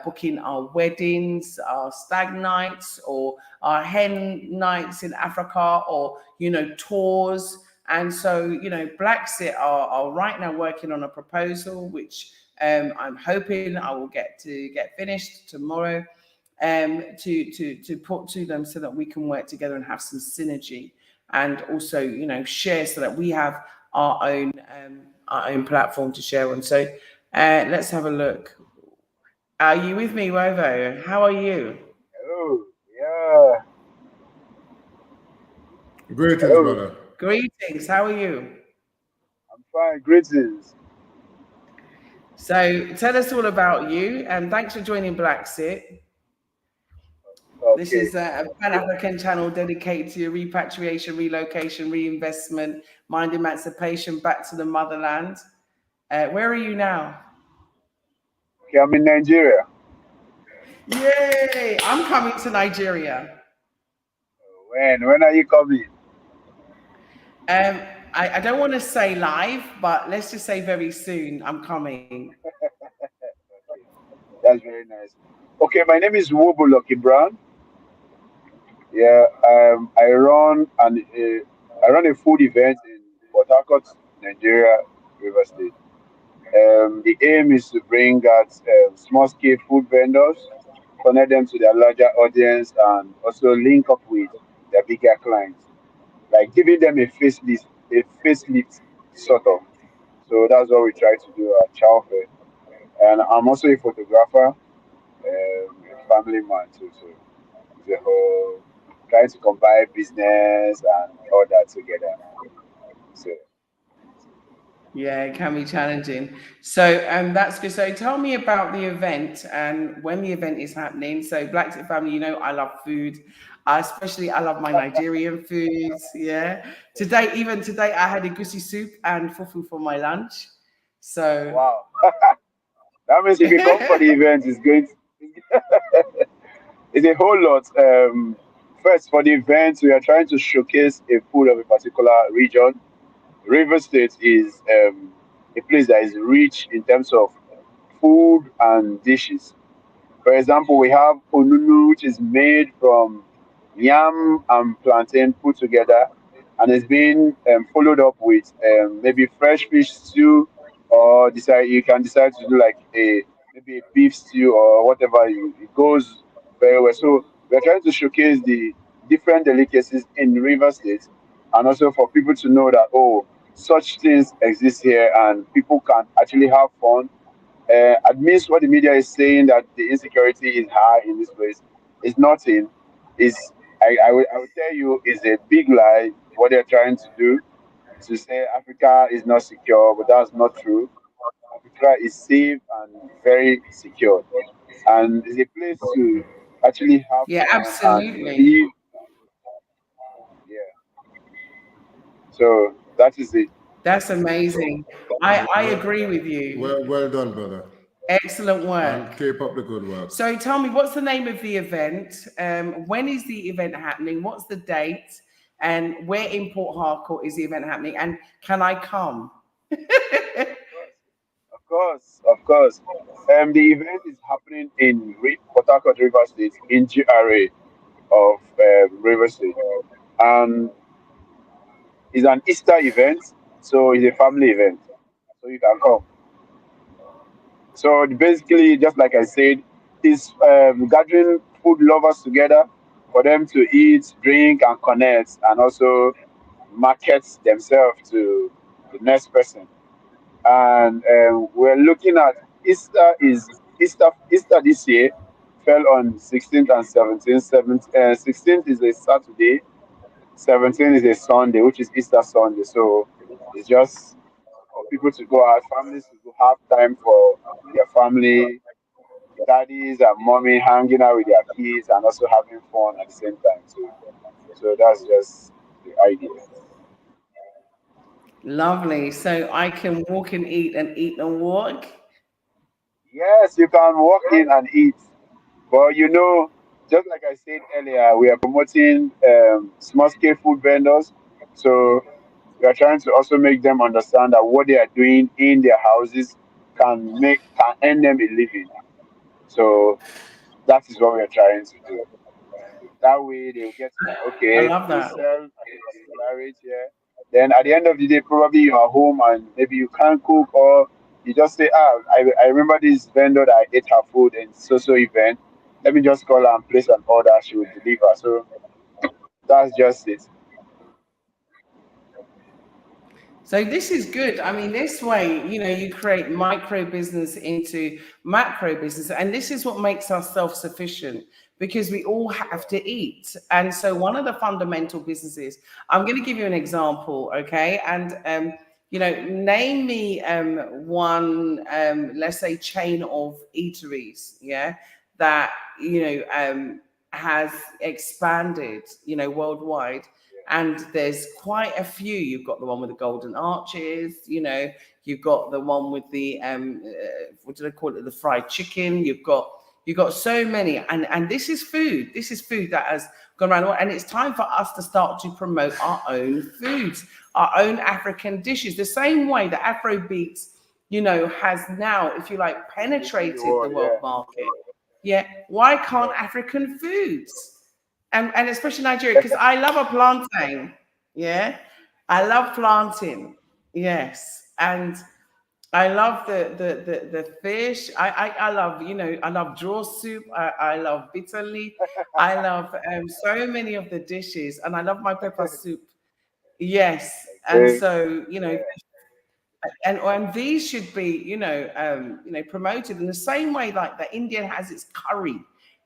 booking our weddings, our stag nights, or our hen nights in Africa, or, you know, tours. And so, you know, Bla Xit are right now working on a proposal, which I'm hoping I will get finished tomorrow, to put to them so that we can work together and have some synergy, and also, you know, share so that we have our own platform to share on. So let's have a look. Are you with me, Wovo? How are you? Hello. Yeah. Greetings, Hello. brother. Greetings. How are you? I'm fine. Greetings. So tell us all about you, and thanks for joining Bla Xit. This Okay. is a Pan-African channel dedicated to repatriation, relocation, reinvestment, mind emancipation back to the motherland. Where are you now? Okay, I'm in Nigeria. Yay! I'm coming to Nigeria. When are you coming? I don't want to say live, but let's just say very soon I'm coming. Okay. That's very nice. Okay, my name is Wobo Lucky Brown. Yeah, I run a food event in Port Harcourt, Nigeria, River State. The aim is to bring out small scale food vendors, connect them to their larger audience, and also link up with their bigger clients, like giving them a facelift sort of. So that's what we try to do at Chowfair. And I'm also a photographer, a family man too. So it's a whole trying to combine business and all that together. So Yeah, it can be challenging. So that's good. So tell me about the event and when the event is happening. So Bla Xit Family, you know, I love food. Especially I love my Nigerian foods. Yeah. Even today, I had a goosey soup and fufu for my lunch. So wow, that means if you come for the event, it's a whole lot. First, for the event, we are trying to showcase a food of a particular region. River State is a place that is rich in terms of food and dishes. For example, we have onunu, which is made from yam and plantain put together, and it's been followed up with maybe fresh fish stew, or you can decide to do like a maybe a beef stew or whatever. It goes very well. So we're trying to showcase the different delicacies in River State, and also for people to know that such things exist here, and people can actually have fun amidst what the media is saying that the insecurity is high in this place is nothing. Is I will tell you is a big lie. What they're trying to do to say Africa is not secure, but that's not true. Africa is safe and very secure, and it's a place to actually have yeah, fun and absolutely. live. Yeah, so that is it. That's amazing. I Well, agree with you. well done, brother. Excellent And work. keep up the good work. So tell me, what's the name of the event? When is the event happening? What's the date? And where in Port Harcourt is the event happening? And can I come? Of course, of course. The event is happening in Port Harcourt, River State, in GRA of River State, and it's an Easter event, so it's a family event, so you can come. So basically, just like I said, is gathering food lovers together for them to eat, drink, and connect, and also market themselves to the next person. And we're looking at Easter this year fell on 16th and 17th. 16th is a Saturday, 17th is a Sunday, which is Easter Sunday. So it's just for people to go out, families to go have time for their family, daddies and mommy hanging out with their kids and also having fun at the same time too. So that's just the idea. Lovely. So I can walk and eat and walk. Yes, you can walk in and eat. But just like I said earlier, we are promoting small scale food vendors. So we are trying to also make them understand that what they are doing in their houses can earn them a living. So that is what we are trying to do. That way they'll get to like, I okay, love we that. sell a particular rate here. Then at the end of the day, probably you are home and maybe you can't cook or you just say, I remember this vendor that I ate her food in so event. Let me just call her and place an order. She will deliver. So that's just it. So this is good. I mean, this way, you create micro business into macro business, and this is what makes us self-sufficient because we all have to eat. And so, one of the fundamental businesses, I'm going to give you an example, okay? And name me one, let's say, chain of eateries, yeah, that has expanded, worldwide, and there's quite a few. You've got the one with the golden arches, you've got the one with the what do they call it, the fried chicken. You've got so many, and this is food that has gone around the world, and it's time for us to start to promote our own foods, our own African dishes, the same way that Afrobeats has now, if you like, Taking the penetrated the world, world yeah. market. Yeah, why can't African foods, and especially Nigeria, because I love a plantain. Yeah, I love planting. Yes, and I love the fish. I love, I love draw soup. I love bitter leaf. I love so many of the dishes, and I love my pepper soup. Yes, and Eh, so yeah. and these should be promoted in the same way like the Indian has its curry,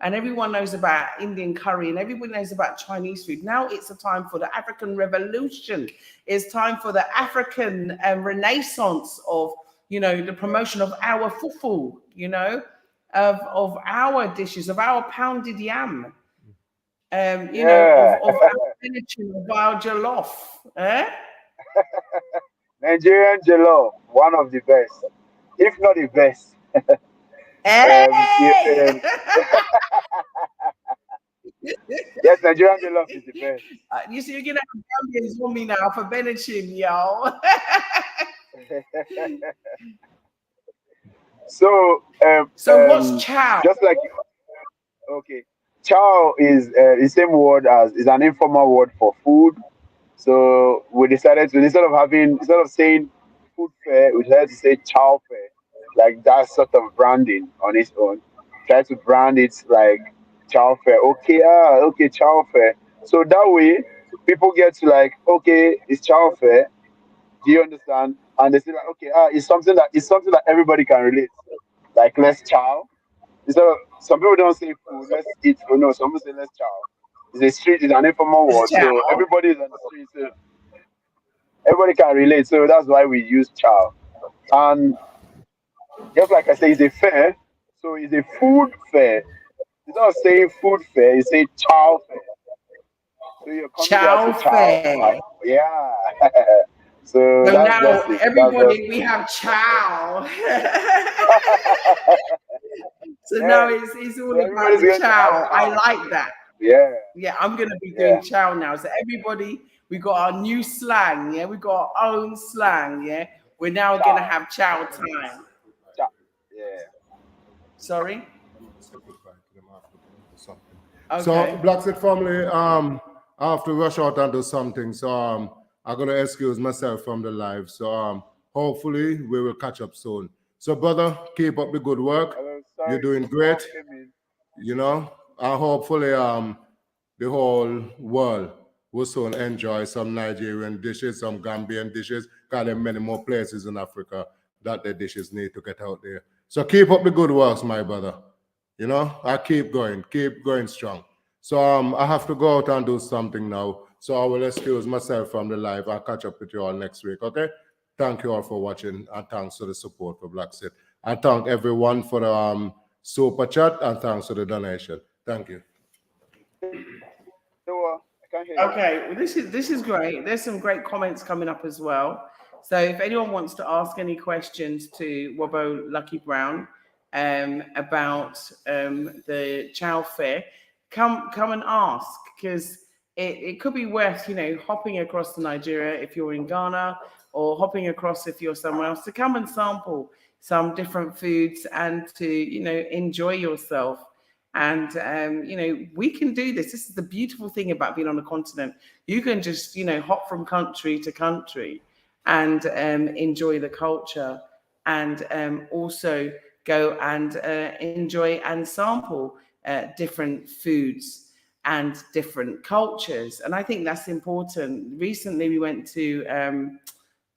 and everyone knows about Indian curry, and everyone knows about Chinese food. Now it's a time for the African revolution. It's time for the African renaissance of the promotion of our fufu, of our dishes, of our pounded yam, Yeah. of our spinach, of our jollof. Eh? Nigerian jollof, one of the best, if not the best. Hey! Yes, Nigerian jollof is the best. You see, you're gonna have Gambians on me now for Benachin, y'all. So, So what's chow? just like okay, chow is the same word as is an informal word for food. So we decided to instead of saying food fair, we decided to say chow fair, like that sort of branding on its own. Try to brand it like chow fair. Okay, okay, chow fair. So that way, people get to like, okay, it's chow fair. Do you understand? And they say like, okay, it's something that everybody can relate. Like let's chow. Instead of some people don't say food, let's eat. Oh no, some people say let's chow. It's an informal It's word, so chow. everybody is on the street, so everybody can relate. So that's why we use chow. And just like I say, it's a fair, so it's a food fair. Instead of saying food fair, you say chow fair. So you're coming there to Chow chow. fair. Yeah. So So that's now just it. That's everybody, just we have chow. So now yeah. it's all So about everybody's the going to have chow. I chow. like that. Yeah, Yeah, I'm gonna be yeah, doing chow now. So everybody, we got our new slang. Yeah, we got our own slang. Yeah, we're now gonna chow, have chow time. chow. Yeah. Sorry. Say goodbye to them after going to something. So, Okay. Black Xit Family, I have to rush out and do something. So, I'm gonna excuse myself from the live. So, hopefully we will catch up soon. So, brother, keep up the good work. Hello, You're sorry, doing call great. came in. You know, and hopefully, the whole world will soon enjoy some Nigerian dishes, some Gambian dishes. Because there are many more places in Africa that the dishes need to get out there. So, keep up the good works, my brother. You know, I keep going strong. So I have to go out and do something now. So I will excuse myself from the live. I'll catch up with you all next week. Okay. Thank you all for watching and thanks for the support for Black Xit. I thank everyone for the super chat and thanks for the donation. Thank you. So, I can't hear you. Okay. Well, this is great. There's some great comments coming up as well. So if anyone wants to ask any questions to Wobbo Lucky Brown about the Chow Fair, come and ask because it could be worth hopping across to Nigeria if you're in Ghana or hopping across if you're somewhere else to come and sample some different foods and to enjoy yourself. And we can do this. This is the beautiful thing about being on a continent. You can just hop from country to country and enjoy the culture and also go and enjoy and sample different foods and different cultures. And I think that's important. Recently, we went to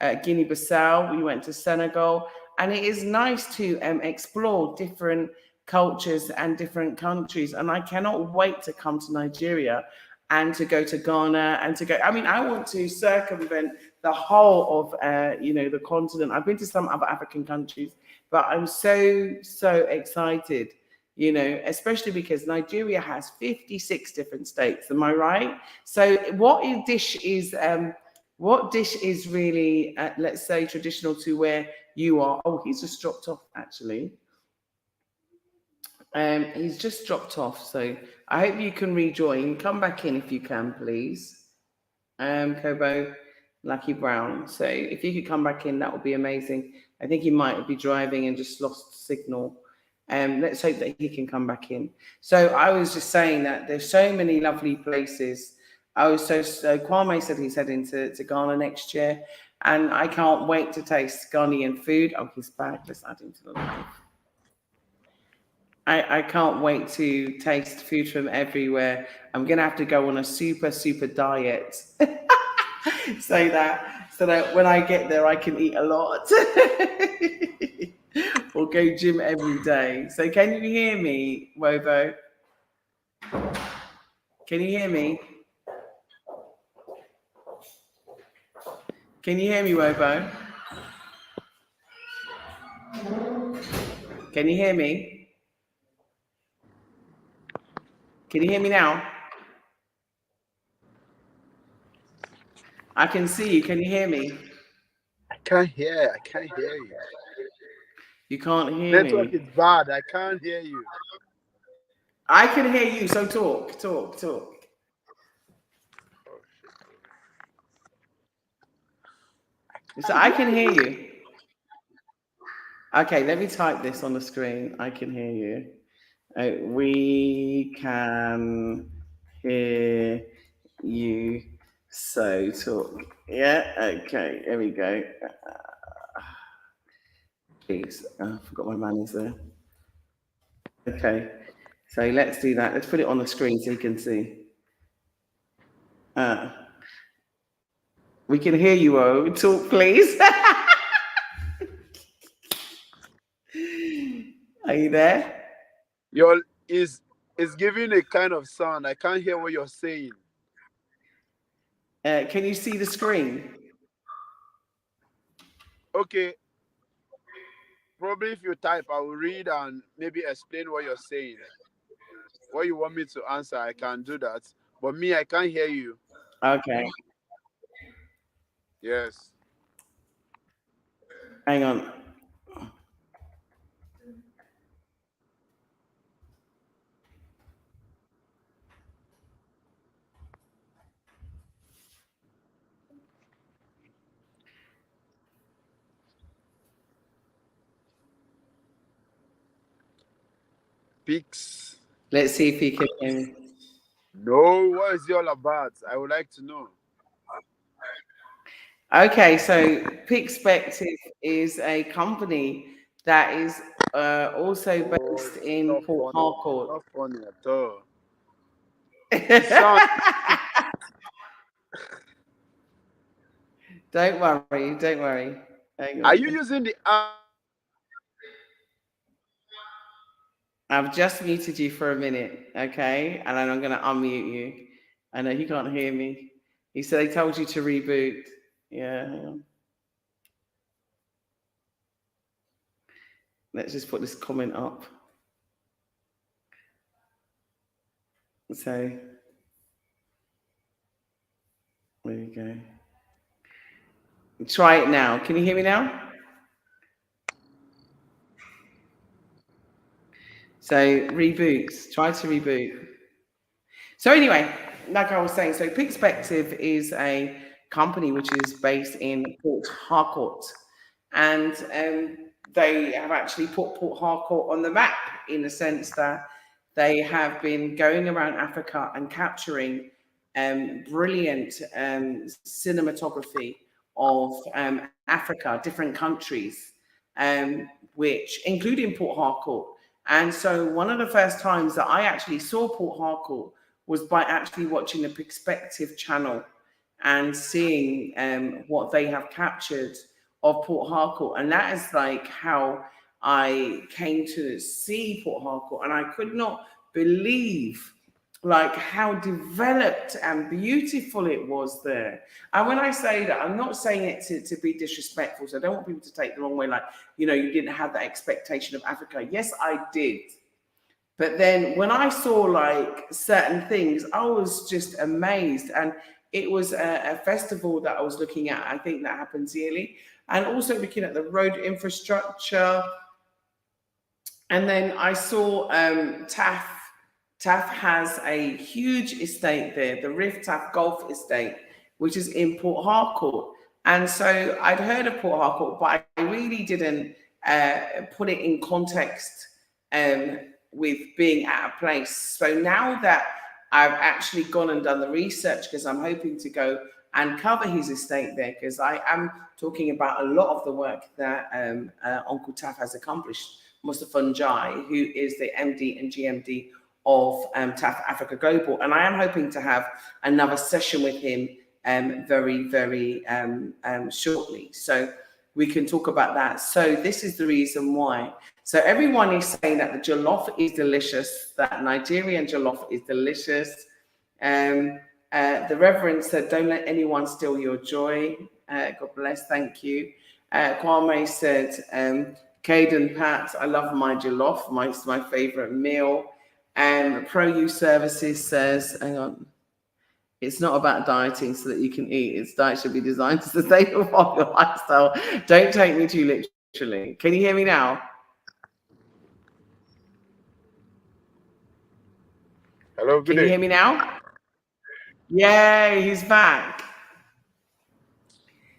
Guinea-Bissau, we went to Senegal, and it is nice to explore different cultures and different countries. And I cannot wait to come to Nigeria and to go to Ghana and to go. I mean, I want to circumvent the whole of the continent. I've been to some other African countries, but I'm so excited. Especially because Nigeria has 56 different states. Am I right? So, what dish is really, let's say, traditional to where you are? Oh, he's just dropped off, actually. He's just dropped off, so I hope you can rejoin. Come back in if you can, please. Kobo, Lucky Brown. So if you could come back in, that would be amazing. I think he might be driving and just lost signal. Let's hope that he can come back in. So I was just saying that there's so many lovely places. I was so Kwame said he's heading to Ghana next year, and I can't wait to taste Ghanaian food. Oh, he's back. Let's add him to the live. I can't wait to taste food from everywhere. I'm gonna have to go on a super diet so that when I get there I can eat a lot or go gym every day. So can you hear me, Wobo? Can you hear me? Can you hear me, Wobo? Can you hear me? Can you hear me now? I can see you. Can you hear me? I can't hear you. You can't hear Network me. is bad. I can't hear you. I can hear you, so talk. So I can hear you. Okay, let me type this on the screen. I can hear you. We can hear you. So talk. Yeah. Okay. Here we go. Please, I forgot my manners there. Okay. So let's do that. Let's put it on the screen so you can see. We can hear you. Oh, talk, please. Are you there? Your is giving a kind of sound. I can't hear what you're saying. Can you see the screen? Okay. Probably if you type, I will read and maybe explain what you're saying. What you want me to answer, I can do that. But me, I can't hear you. Okay. Yes. Hang on. Pics. Let's see if he can hear me. No, what is it all about? I would like to know. Okay, so Pixpective is a company that is also Oh, based it's in not Port funny. Harcourt. Not funny at all. You sound. Don't worry, don't worry. Hang Are you on. using the app? I've just muted you for a minute, okay? And then I'm going to unmute you. I know he can't hear me. He said they told you to reboot. Yeah, hang on. Let's just put this comment up. So, there you go. Try it now. Can you hear me now? So, reboot. Try to reboot. So anyway, like I was saying, so Pixpective is a company which is based in Port Harcourt, and they have actually put Port Harcourt on the map in the sense that they have been going around Africa and capturing brilliant cinematography of Africa, different countries, which including Port Harcourt. And so one of the first times that I actually saw Port Harcourt was by actually watching the Perspective channel and seeing what they have captured of Port Harcourt. And that is like how I came to see Port Harcourt. And I could not believe like how developed and beautiful it was there. And when I say that, I'm not saying it to be disrespectful. So I don't want people to take the wrong way, like, you know, you didn't have that expectation of Africa. Yes, I did. But then when I saw like certain things, I was just amazed. And it was a festival that I was looking at. I think that happens yearly. And also looking at the road infrastructure. And then I saw TAF. TAF has a huge estate there, the Rift TAF Golf Estate, which is in Port Harcourt. And so I'd heard of Port Harcourt, but I really didn't put it in context with being at a place. So now that I've actually gone and done the research, because I'm hoping to go and cover his estate there, because I am talking about a lot of the work that Uncle TAF has accomplished. Mustafa Njai, who is the MD and GMD of TAF Africa Global. And I am hoping to have another session with him very, very shortly. So we can talk about that. So this is the reason why. So everyone is saying that the jollof is delicious, that Nigerian jollof is delicious. The Reverend said, don't let anyone steal your joy. God bless, thank you. Kwame said, Caden Pat, I love my jollof, my favorite meal. And Pro U Services says, hang on, it's not about dieting so that you can eat. Its diet should be designed to sustain your lifestyle. Don't take me too literally. Can you hear me now? Hello, good Can you day. hear me now? Yay, he's back.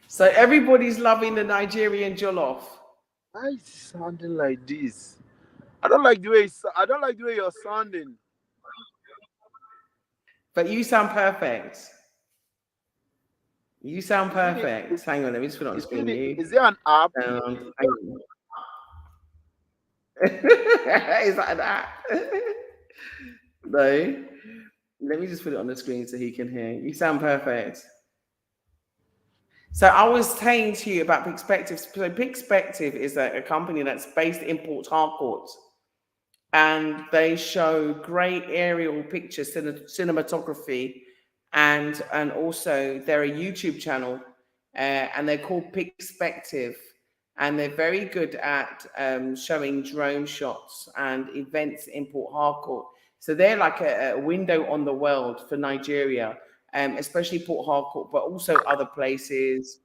So everybody's loving the Nigerian jollof. Why is it sounding like this? I don't like the way I don't like the way you're sounding. But you sound perfect. You sound perfect. Hang on, let me just put it on screen. Is there an app? Hang on. Is that an app? No. Let me just put it on the screen so he can hear. You sound perfect. So I was saying to you about Pixpective. So Pixpective is a company that's based in Port Harcourt. And they show great aerial pictures, cinematography, and also they're a YouTube channel, and they're called Pixpective, and they're very good at showing drone shots and events in Port Harcourt. So they're like a window on the world for Nigeria, especially Port Harcourt, but also other places.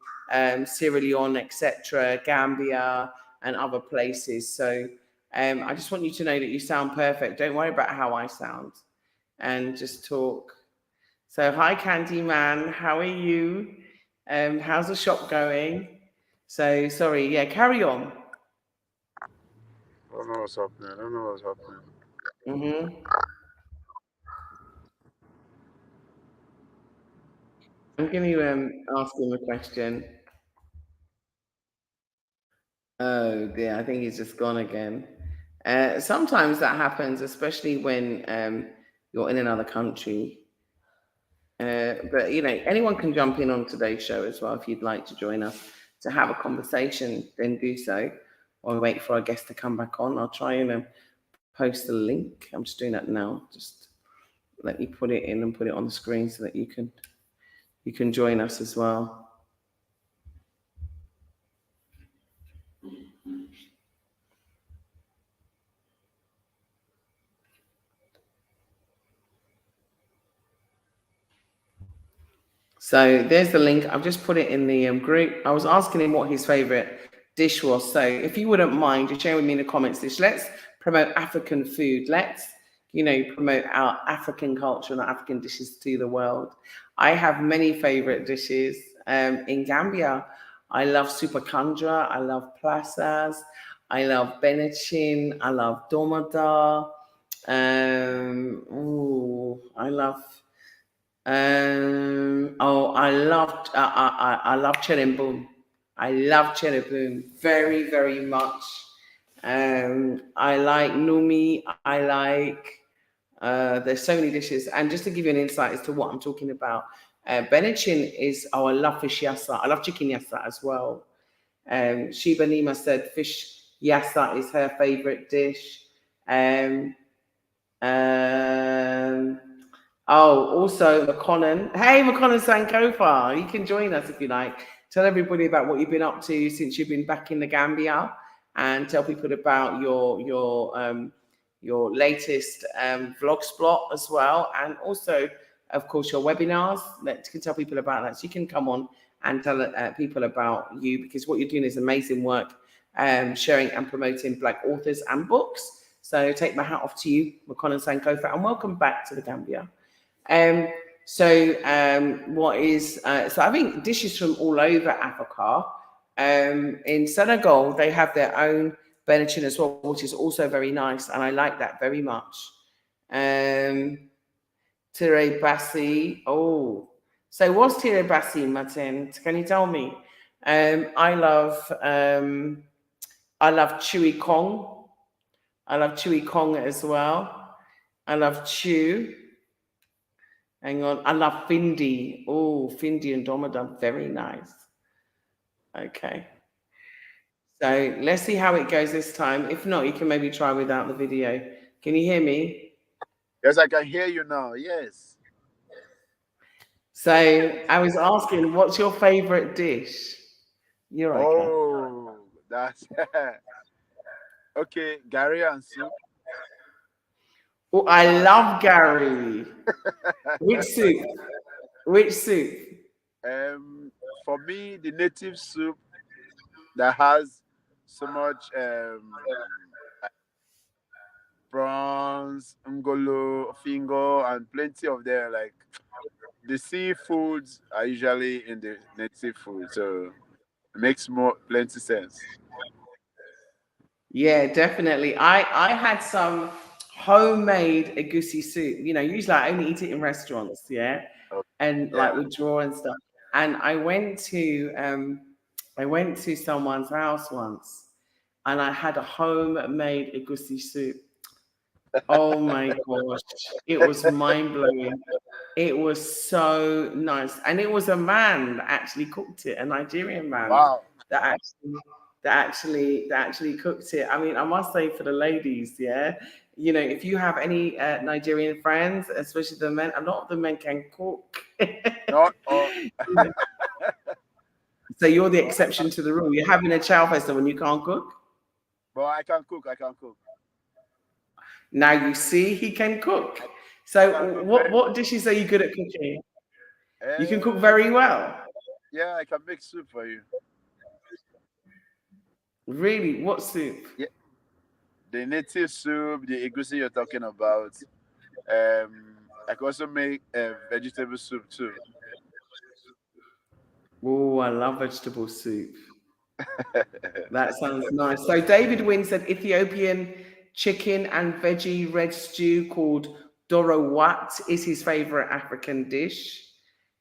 Sierra Leone, etc., Gambia, and other places. So I just want you to know that you sound perfect. Don't worry about how I sound, and just talk. So hi, Candyman, how are you? How's the shop going? So sorry, yeah, carry on. I don't know what's happening. I don't know what's happening. Mm-hmm. I'm going to ask him a question. Oh dear, I think he's just gone again. Sometimes that happens, especially when you're in another country. But you know, anyone can jump in on today's show as well if you'd like to join us to have a conversation. Then do so, or wait for our guest to come back on. I'll try and post the link. I'm just doing that now. Just let me put it in and put it on the screen so that you can join us as well. So there's the link. I've just put it in the group. I was asking him what his favorite dish was. So if you wouldn't mind, just share with me in the comments this. Let's promote African food. Let's, promote our African culture and our African dishes to the world. I have many favorite dishes. In Gambia, I love super kandra. I love plasas. I love benachin. I love domada. I love I love cherembum. I love cherembum very, very much. I like numi. I like there's so many dishes. And just to give you an insight as to what I'm talking about, benachin is I love fish yassa. I love chicken yassa as well. Shiba Nima said fish yassa is her favorite dish. Um, um, also McConnon. Hey, McConnon Sankofa, you can join us if you like. Tell everybody about what you've been up to since you've been back in the Gambia, and tell people about your latest vlog spot as well, and also, of course, your webinars. You can tell people about that. So you can come on and tell people about you, because what you're doing is amazing work, sharing and promoting Black authors and books. So take my hat off to you, McConnell Sankofa, and welcome back to the Gambia. So I think dishes from all over Africa. In Senegal, they have their own benachin as well, which is also very nice, and I like that very much. Tire Bassi. Oh, so what's Tire Bassi, Martin? Can you tell me? I love Chewy Kong. I love Chewy Kong as well. I love Chew. Hang on. I love Findi. Oh, Findi and Domadan. Very nice. Okay. So let's see how it goes this time. If not, you can maybe try without the video. Can you hear me? Yes, I can hear you now. Yes. So I was asking, what's your favorite dish? You're okay. Oh, that's okay. Gary and soup. Oh, I love Gary. Which soup? Which soup? For me, the native soup that has so much like prawns, ngolo, fingo, and plenty of them. Like the seafoods are usually in the native food, so it makes more plenty sense. Yeah, definitely. I had some homemade egusi soup. Usually I only eat it in restaurants, yeah, Oh, and yeah. like with draw and stuff. And I went to someone's house once, and I had a homemade egusi soup. Oh my gosh, it was mind blowing. It was so nice, and it was a man that actually cooked it, a Nigerian man Wow. that actually that actually cooked it. I mean, I must say for the ladies, yeah, if you have any Nigerian friends, especially the men, a lot of the men can cook. Not all. So you're the exception to the rule. You're having a chow festival when you can't cook. But I can cook. I can cook. Now you see he can cook. I can So cook very what dishes are you good at cooking? You can cook well. very well. Yeah, I can make soup for you. Really? What soup? Yeah, the native soup, the egusi you're talking about. I can also make vegetable soup too. Oh, I love vegetable soup. That sounds nice. So David Wynn said Ethiopian chicken and veggie red stew called Dorowat is his favorite African dish.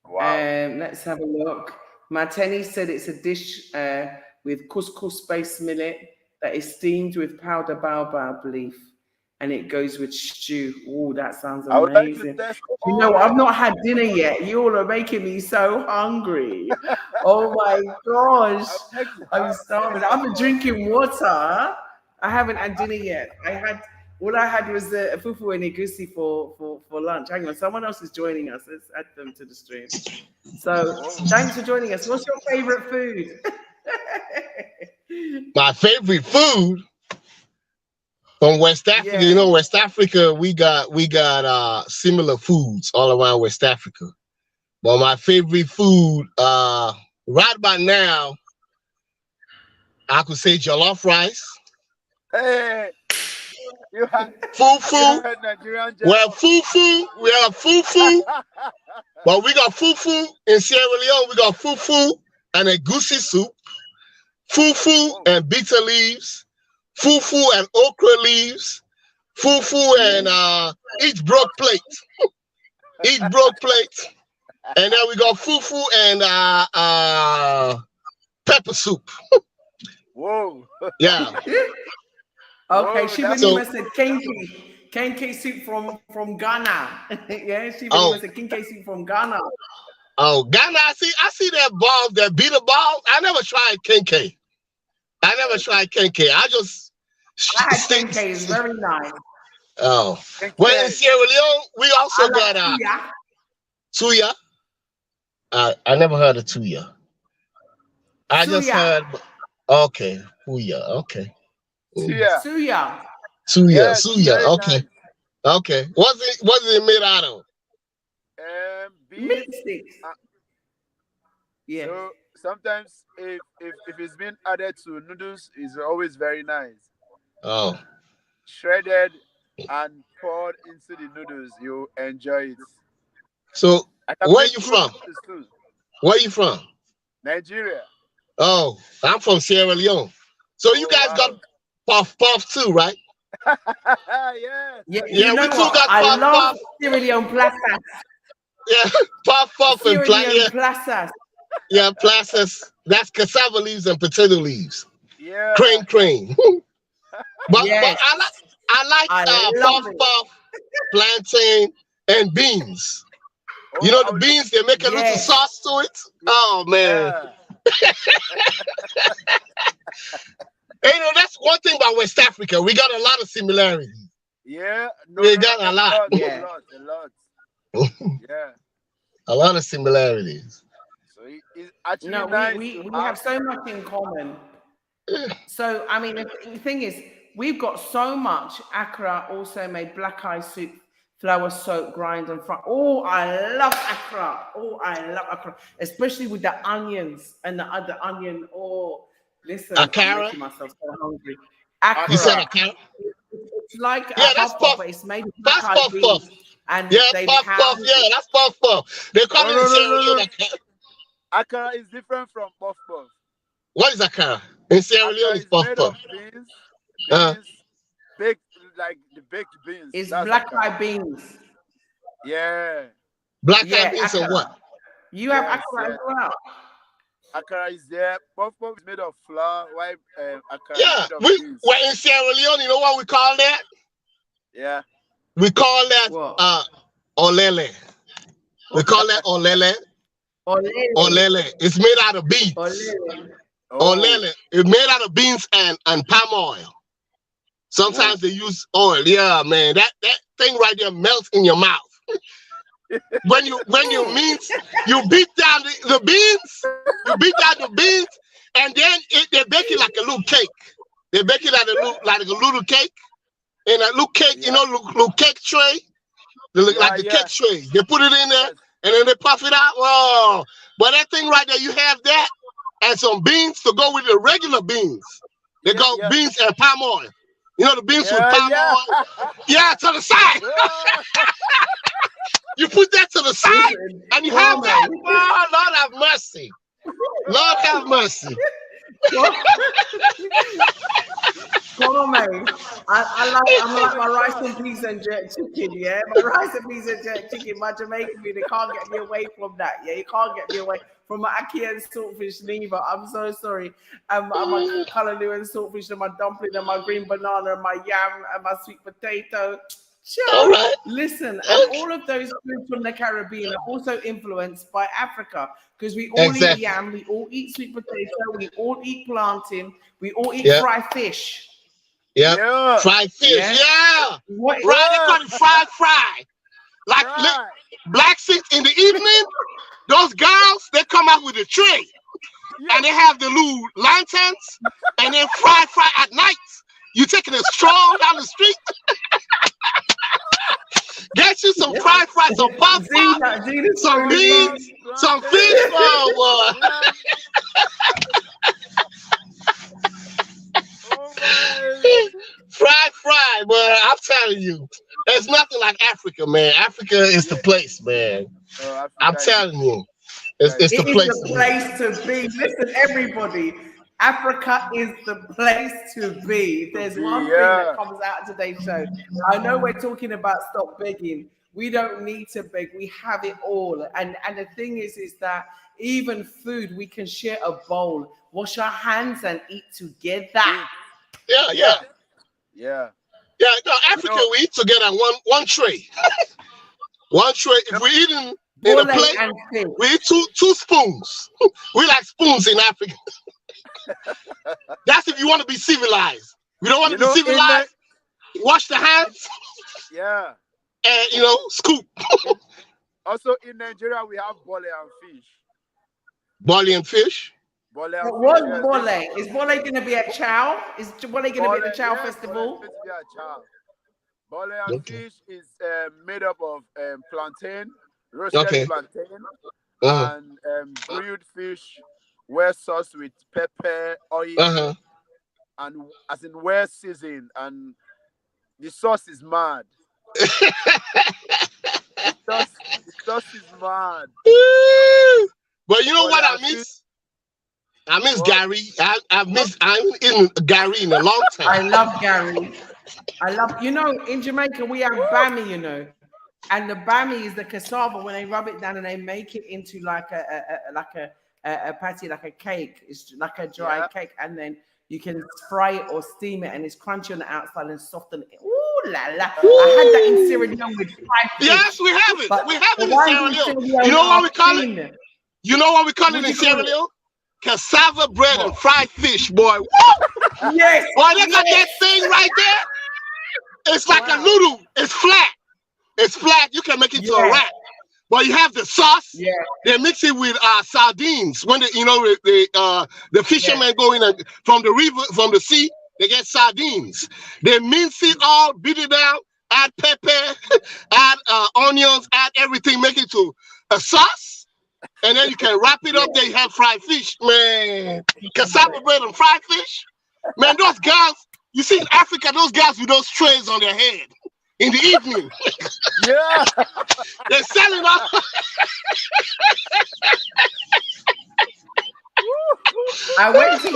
Wow. Let's have a look. Mateni said it's a dish with couscous-based millet that is steamed with powder baobab leaf, and it goes with stew. Oh, that sounds I would like to amazing. test You know, all I've of not had dinner yet. You all are making me so hungry. Oh my gosh, I would like to I'm have starving. taste of I'm drinking water. I haven't had dinner yet. All I had was a fufu and egusi for lunch. Hang on, someone else is joining us. Let's add them to the stream. So thanks for joining us. What's your favorite food? My favorite food from West Africa. Yeah. You know, West Africa, we got similar foods all around West Africa. But my favorite food, right about now, I could say jollof rice. Hey, you had Fufu. Nigerian Well, fufu. We have fufu. But we got fufu in Sierra Leone. We got fufu and a goosey soup. Fufu and bitter leaves. Fufu and okra leaves. Fufu and each broke plate. Each broke plate. And then we got fufu and pepper soup. Whoa. Yeah. Okay, Whoa, Shibanima said kenke soup from Ghana. Yeah, Shibanima Oh. said kenke soup from Ghana. Oh, Ghana, I see that ball, that beater ball. I never tried kenke. I just I had kenke. It's very nice. Oh. Kenke. Well, in Sierra Leone, we also I like got suya. tuya. I never heard of tuya. I just Suya. heard. Okay, tuya. Okay. Yeah. Suya. Suya. Yes, Suya. very Okay. nice. Okay. What's it made out of? Beans. Meat sticks. Yeah. So sometimes if it's been added to noodles, it's always very nice. Oh. Shredded and poured into the noodles, you enjoy it. So I can where make you good from? noodles too. Where you from? Nigeria. Oh, I'm from Sierra Leone. So you Oh, guys wow. got puff too, right? Yes. Yeah, Yeah, you know we too what? got I puff love puff. Sierra Leone plazas. Yeah, puff and Sierra Leone plazas. yeah, plazas. That's cassava leaves and potato leaves. Yeah. Crane. But Yes. I like I love puff, plantain, and beans. Oh, You know I the would- beans, they make a little Yes. sauce to it. Oh man. Yeah. And, you know, that's one thing about West Africa. We got a lot of similarities. Yeah. No, We got a lot. Yeah. A lot. Yeah. A lot of similarities. So it's actually No, nice. we to have so much in common. So, I mean, the thing is, we've got so much. Accra also made black eye soup, flour soaked, grind and fry. Oh, I love Accra. Especially with the onions and the other onion. Oh, listen, Akara? I'm making myself so hungry. Accra. You said Akara? It's like Yeah, a that's puff, puff. but it's made with That's black eyed puff puff. beans. And Yeah, they puff. pound Yeah, it. that's puff. They call No, it no, in Sierra no, no, Leone no. Akara. Akara is different from puff puff. What is Akara? In Sierra Leone, Akara it's is puff made puff. of beans, Uh. baked like the baked beans. It's That's black Akara. eyed beans. Yeah. Black Yeah, eyed beans and Akara. what? You have Yes, Accra yes. as well. Akara is there. Puff puff is made of flour. While Akara Yeah, is made of we beans. well in Sierra Leone. You know what we call that? Yeah. We call that What? olele. We call that olele. Olele. It's made out of beans. Olele. Oh. Olele. It's made out of beans and palm oil. Sometimes they use oil. Yeah, man. That thing right there melts in your mouth. when you mince, you beat down the beans. You beat down the beans, and then they bake it like a little cake. They bake it like a little cake. In a little cake, you know, little cake tray. Like the cake tray. They put it in there. Yes. and then they puff it out. Oh, but that thing right there, you have that and some beans to go with the regular beans. They go beans and palm oil. You know the beans with palm oil? Yeah, to the side. You put that to the side and you have that. Oh, Lord have mercy. Lord have mercy. Gourmet. I'm like my rice and peas and jerk chicken, yeah. My rice and peas and jerk chicken, my Jamaican food, they can't get me away from that. Yeah, you can't get me away from my ackee and saltfish neither. I'm so sorry. My callaloo and saltfish and my dumpling and my green banana and my yam and my sweet potato. All right. Listen, and all of those foods from the Caribbean are also influenced by Africa because we all eat yam, we all eat sweet potato, we all eat plantain, we all eat fried fish. Yeah, fried fish. Yeah. Right, they call it fry. Like Black Xit in the evening, those girls, they come out with a tray and they have the little lanterns and then fry at night. You taking a stroll down the street. Get you some fried fry, some pop, some beans, some fish. Oh, boy. Fry, boy. I'm telling you. There's nothing like Africa, man. Africa is the place, man. I'm telling you. It's the place. It's the place to be. Listen, everybody. Africa is the place to be. There's one thing that comes out of today's show. I know we're talking about stop begging. We don't need to beg. We have it all. And the thing is that even food, we can share a bowl, wash our hands and eat together. Yeah. No, Africa, we eat together one tray. One tray. If we're eating in a plate, we eat two spoons. We like spoons in Africa. That's if you want to be civilized. We don't want to be civilized. Wash the hands. Yeah. And scoop. Also in Nigeria we have bole and fish. Bole and fish? What's bole? Is bole going to be at Chow? Is bole going to be at the Chow festival? Bole and fish is made up of plantain, roasted plantain, and grilled fish. Well sauce with pepper, oil, and as in well seasoned, and the sauce is mad. the sauce is mad. But you know what I miss? I miss Gary. I haven't eaten Gary in a long time. I love Gary. In Jamaica we have bami, and the bami is the cassava when they rub it down and they make it into like a patty, like a cake. It's like a dry cake, and then you can fry it or steam it, and it's crunchy on the outside and soft on it. Ooh la la! I had that in Sierra Leone with fried fish. Yes, we have it. We have it in Sierra Leone. You know what we call it? You know what we call it in Sierra Leone? Cassava bread and fried fish, boy. Woo! Yes. Boy, look at that thing right there. It's like a noodle. It's flat. It's flat. You can make it to a wrap. But you have the sauce. Yeah. They mix it with sardines. When the fishermen go in from the river, from the sea, they get sardines. They mince it all, beat it down, add pepper, add onions, add everything, make it to a sauce, and then you can wrap it up. There you have fried fish, man. Cassava bread and fried fish, man. Those guys, you see in Africa, those guys with those trays on their head. In the evening. Yeah. They're selling up. I went to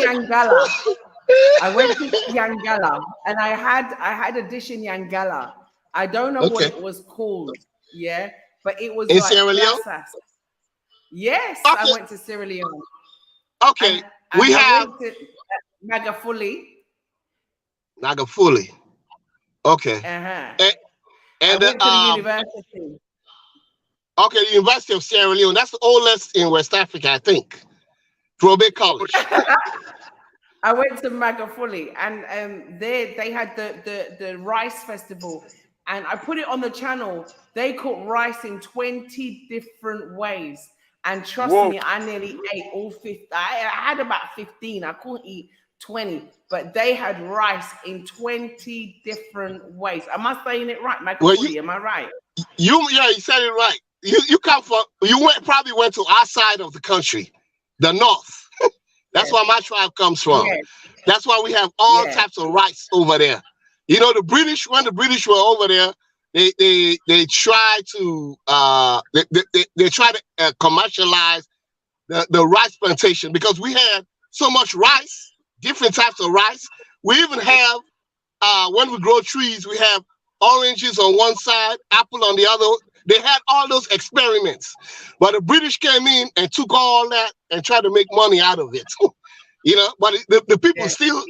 Yangala. And I had a dish in Yangala. I don't know what it was called. Yeah. But it was in like Sierra Leone? Yes, I went to Sierra Leone. Okay. And we have Magafuli. Okay. And I went to the university. Okay, the University of Sierra Leone. That's the oldest in West Africa, I think. Trobe College. I went to Magafuli, and they had the rice festival, and I put it on the channel. They cook rice in 20 different ways, and trust me, I nearly ate all 50. I had about 15. I couldn't eat 20, but they had rice in 20 different ways. Am I saying it right? Am I right? You said it right. you come from, probably went to our side of the country, the north. That's where my tribe comes from. Yes. That's why we have all types of rice over there. You know, when the British were over there, they try to commercialize the rice plantation, because we had so much rice, different types of rice. We even have when we grow trees, we have oranges on one side, apple on the other. They had all those experiments, but the British came in and took all that and tried to make money out of it. You know, but the people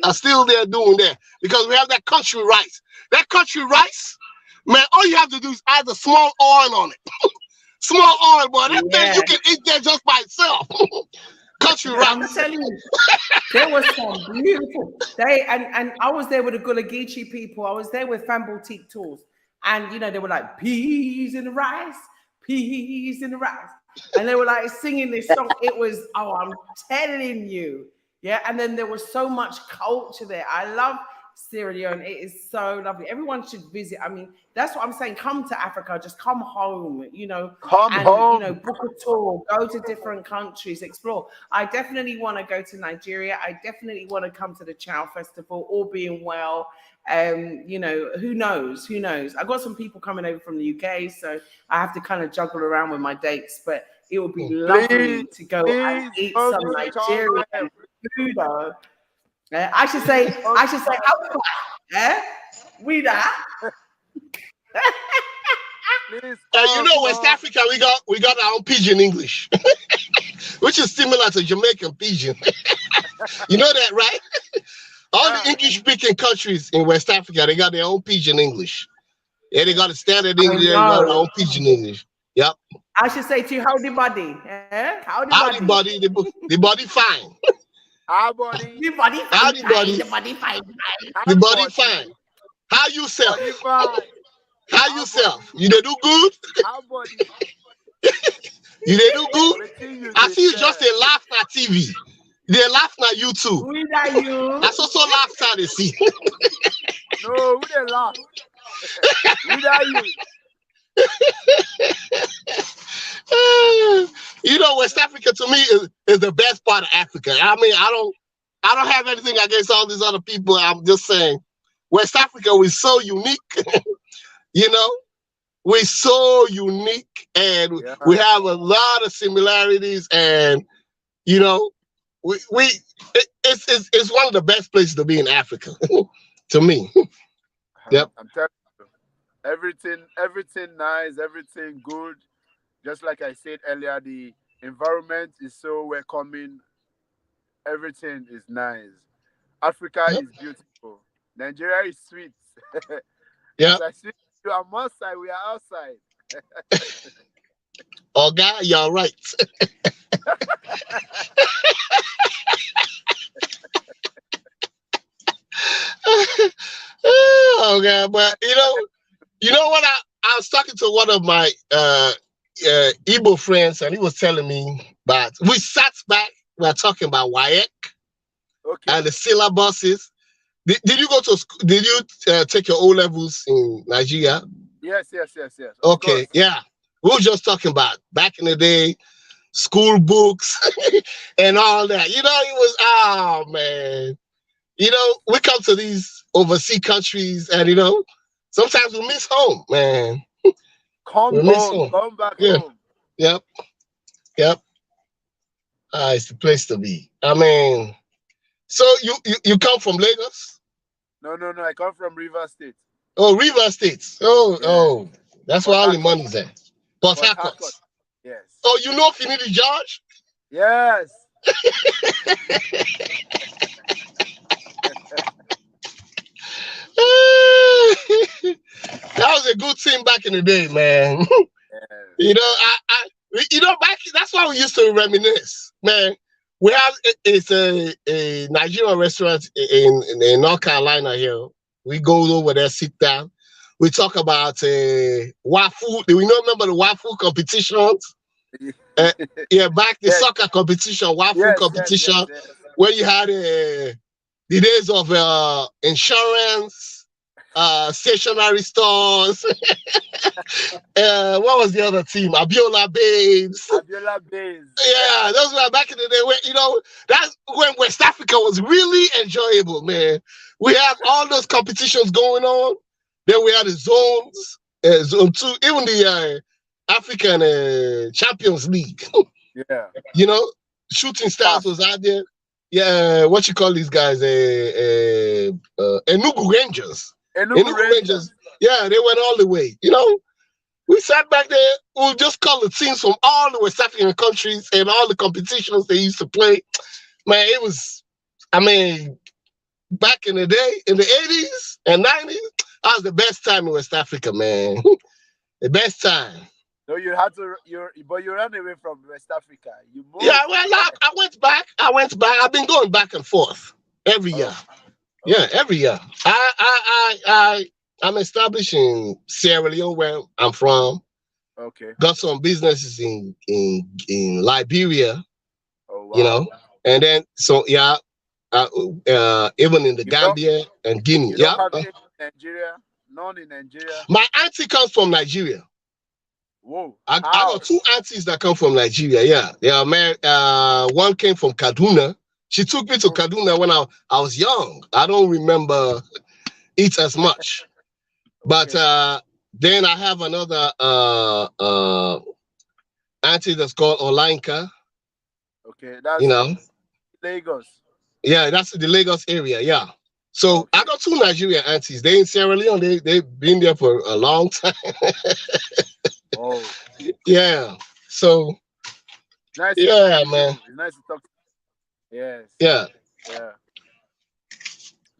are still there doing that, because we have that country rice. That country rice, man, all you have to do is add a small oil on it. Small oil, boy. That thing, you can eat that just by itself. Country rice. I'm telling you, there was some beautiful. And I was there with the Gulageechee people. I was there with Fan Boutique Tools. And, you know, they were like, peas in the rice, peas in the rice. And they were like singing this song. It was, I'm telling you. Yeah. And then there was so much culture there. I love Sierra Leone. It is so lovely. Everyone should visit. I mean, that's what I'm saying. Come to Africa. Just come home, you know. Come home. You know, book a tour. Go to different countries. Explore. I definitely want to go to Nigeria. I definitely want to come to the Chow Festival, all being well. You know, who knows? Who knows? I got some people coming over from the UK, so I have to kind of juggle around with my dates, but it would be lovely to go and eat some Nigerian food. I should say, we that. You know, West Africa, we got our own pidgin English, which is similar to Jamaican pidgin. You know that, right? All the English-speaking countries in West Africa, they got their own pidgin English. Yeah, they got a standard English, they got their own pidgin English. Yep. I should say to you, howdy buddy. Howdy buddy, the body fine. How body? The body fine. Howdy buddy. The body fine. The body fine. How you self? How you self? You dey do good? How body? You dey do good? I see you just a laugh at TV. They laugh at you too. Who that you? That's also laugh at they see. No, who they laugh? Who that you? You know, West Africa to me is the best part of Africa. I mean, I don't have anything against all these other people. I'm just saying, West Africa is so unique. You know, we're so unique, and we have a lot of similarities, and you know, it's one of the best places to be in Africa, to me. Yep. I'm telling you, everything nice, everything good. Just like I said earlier, the environment is so welcoming. Everything is nice. Africa is beautiful. Nigeria is sweet. Yeah. You are on side, we are outside. Oh, God, you're right. Oh, God, but you know what? I was talking to one of my Igbo friends, and he was telling me that we sat back, we were talking about WAEC and the syllabuses. Did you go to school? Did you take your O-levels in Nigeria? Yes. Okay, yeah. We were just talking about back in the day, school books and all that. You know, it was, oh, man. You know, we come to these overseas countries and, you know, sometimes we miss home, man. Come back home. Yep. It's the place to be. I mean, so you come from Lagos? No, I come from River State. Oh, River State. Oh, that's where all the money's at. Port Harcourt. Yes. Oh, you know Finidi George? Yes. That was a good team back in the day, man. You know, that's why we used to reminisce, man. We have it's a Nigerian restaurant in North Carolina here. We go over there, sit down. We talk about waffle. Do we remember the waffle competitions? Back the soccer competition, waffle competition, where you had the days of insurance. stationery stores. What was the other team? Abiola Babes. Abiola Babes. Yeah, those were back in the day when, that's when West Africa was really enjoyable, man. We have all those competitions going on. Then we had the zones, zone 2, even the African Champions League. Yeah. Shooting Stars was out there. Yeah, what you call these guys? Enugu Rangers. Enugu Rangers. Yeah, they went all the way. We sat back there, we just call the teams from all the West African countries and all the competitions they used to play. Man, it was, back in the day, in the 80s and 90s, that was the best time in West Africa, man. The best time. So you had to, but you ran away from West Africa. You moved. Yeah, well, I went back. I've been going back and forth every year. Yeah, every year. I'm established in Sierra Leone, where I'm from. Okay. Got some businesses in Liberia. Oh, wow. And then even in the Gambia and Guinea. You don't have any in Nigeria? None in Nigeria? My auntie comes from Nigeria. Whoa. I got 2 aunties that come from Nigeria. Yeah, they are married. One came from Kaduna. She took me to Kaduna when I was young. I don't remember it as much. But then I have another auntie that's called Olainka. Okay, that's Lagos. Yeah, that's the Lagos area. Yeah. So I got 2 Nigerian aunties. They in Sierra Leone. They've been there for a long time. Oh. Yeah. So. Nice. Yeah, man. It's nice to talk. Yes. Yeah. Yeah.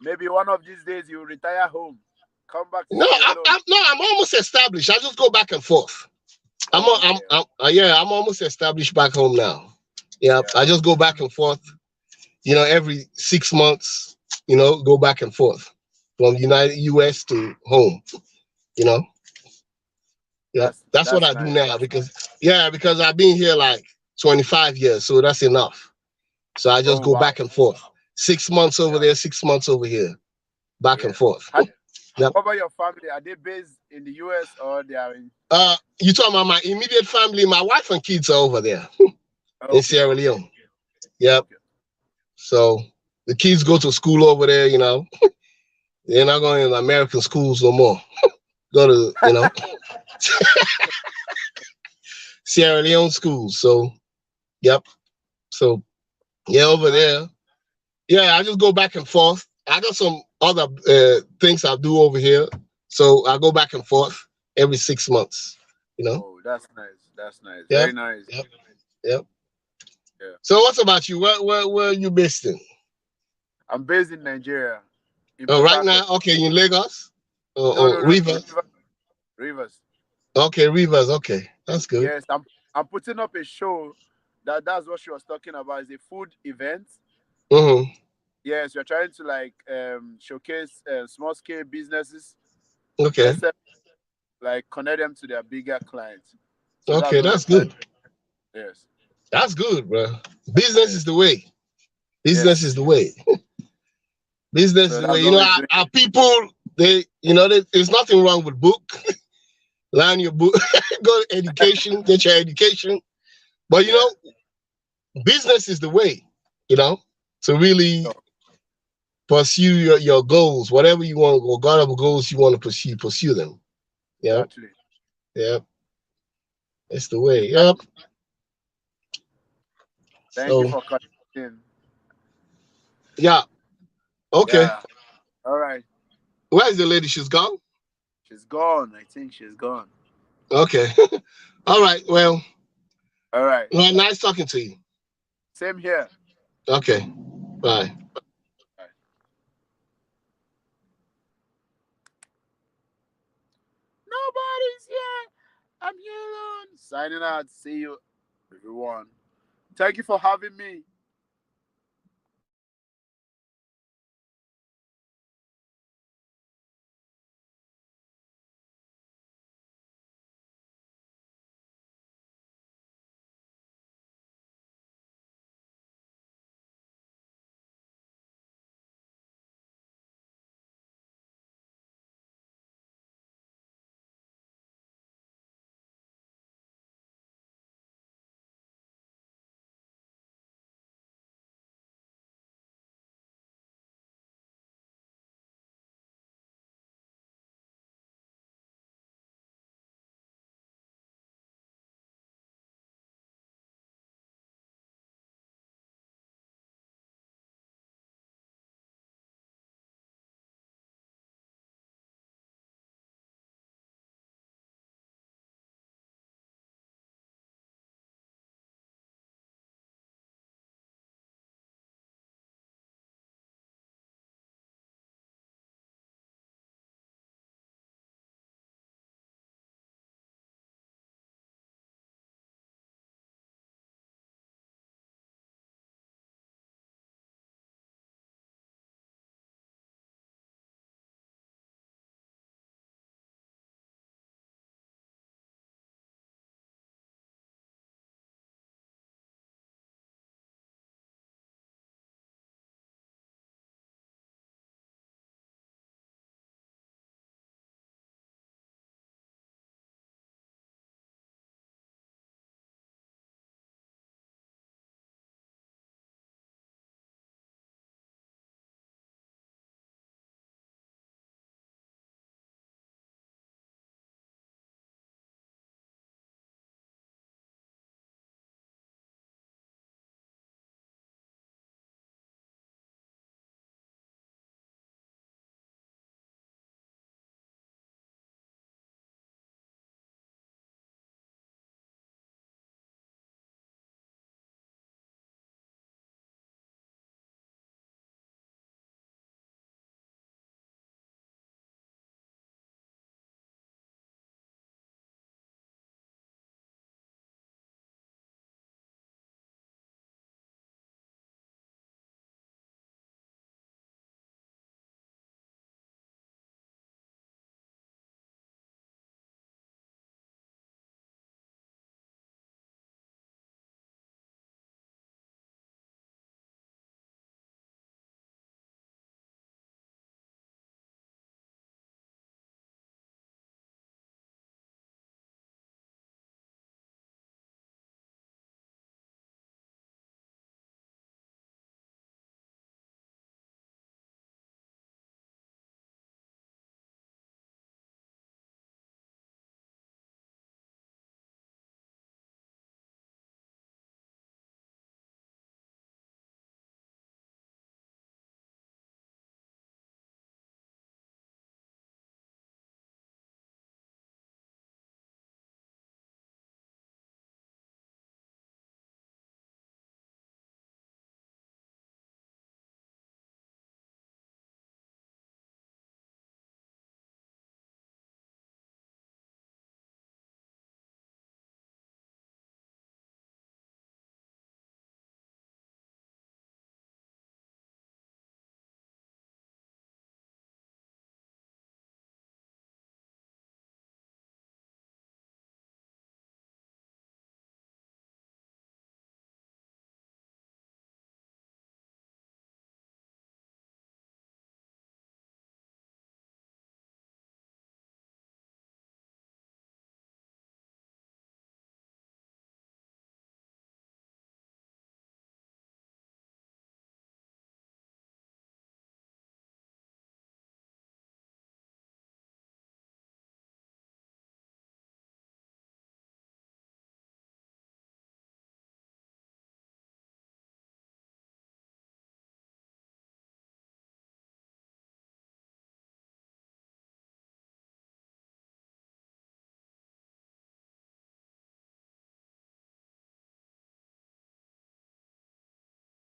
Maybe one of these days you retire home. Come back. No, I'm almost established. I just go back and forth. I'm almost established back home now. Yeah, I just go back and forth. Every 6 months. Go back and forth from US to home. Yeah, that's what I do now because I've been here like 25 years, so that's enough. So I just go back and forth. 6 months over there, 6 months over here, back and forth. What about your family? Are they based in the US or they are in? You talking about my immediate family? My wife and kids are over there in Sierra Leone. Yep. Okay. So the kids go to school over there. They're not going to American schools no more. Go to Sierra Leone schools. So, yep. So, over there. Yeah, I just go back and forth. I got some other things I do over here. So I go back and forth every 6 months, Oh, that's nice. That's nice. Yep. Very nice. Yep. Yeah. So what about you? Where are you based in? I'm based in Nigeria. Right now? Okay, in Lagos? No, Rivers? Rivers. Okay, Rivers. Okay, that's good. Yes, I'm putting up a show that's what she was talking about. Is a food event. Mm-hmm. Yes, we're trying to showcase small scale businesses. Okay. Connect them to their bigger clients. So okay, that's good. Yes. That's good, bro. Business is the way. Business is the way. Business is the way. Our people, there's nothing wrong with book. Learn your book, go to education, get your education. But business is the way, to really pursue your goals, whatever you want, or whatever goals you want to pursue them. Yeah. Exactly. Yep. It's the way. Yep. Thank you for coming in. Yeah. Okay. Yeah. All right. Where's the lady? She's gone? She's gone. I think she's gone. Okay. All right. Well. All right. Well, nice talking to you. Same here. Okay. Bye. Nobody's here. I'm here alone. Signing out. See you, everyone. Thank you for having me.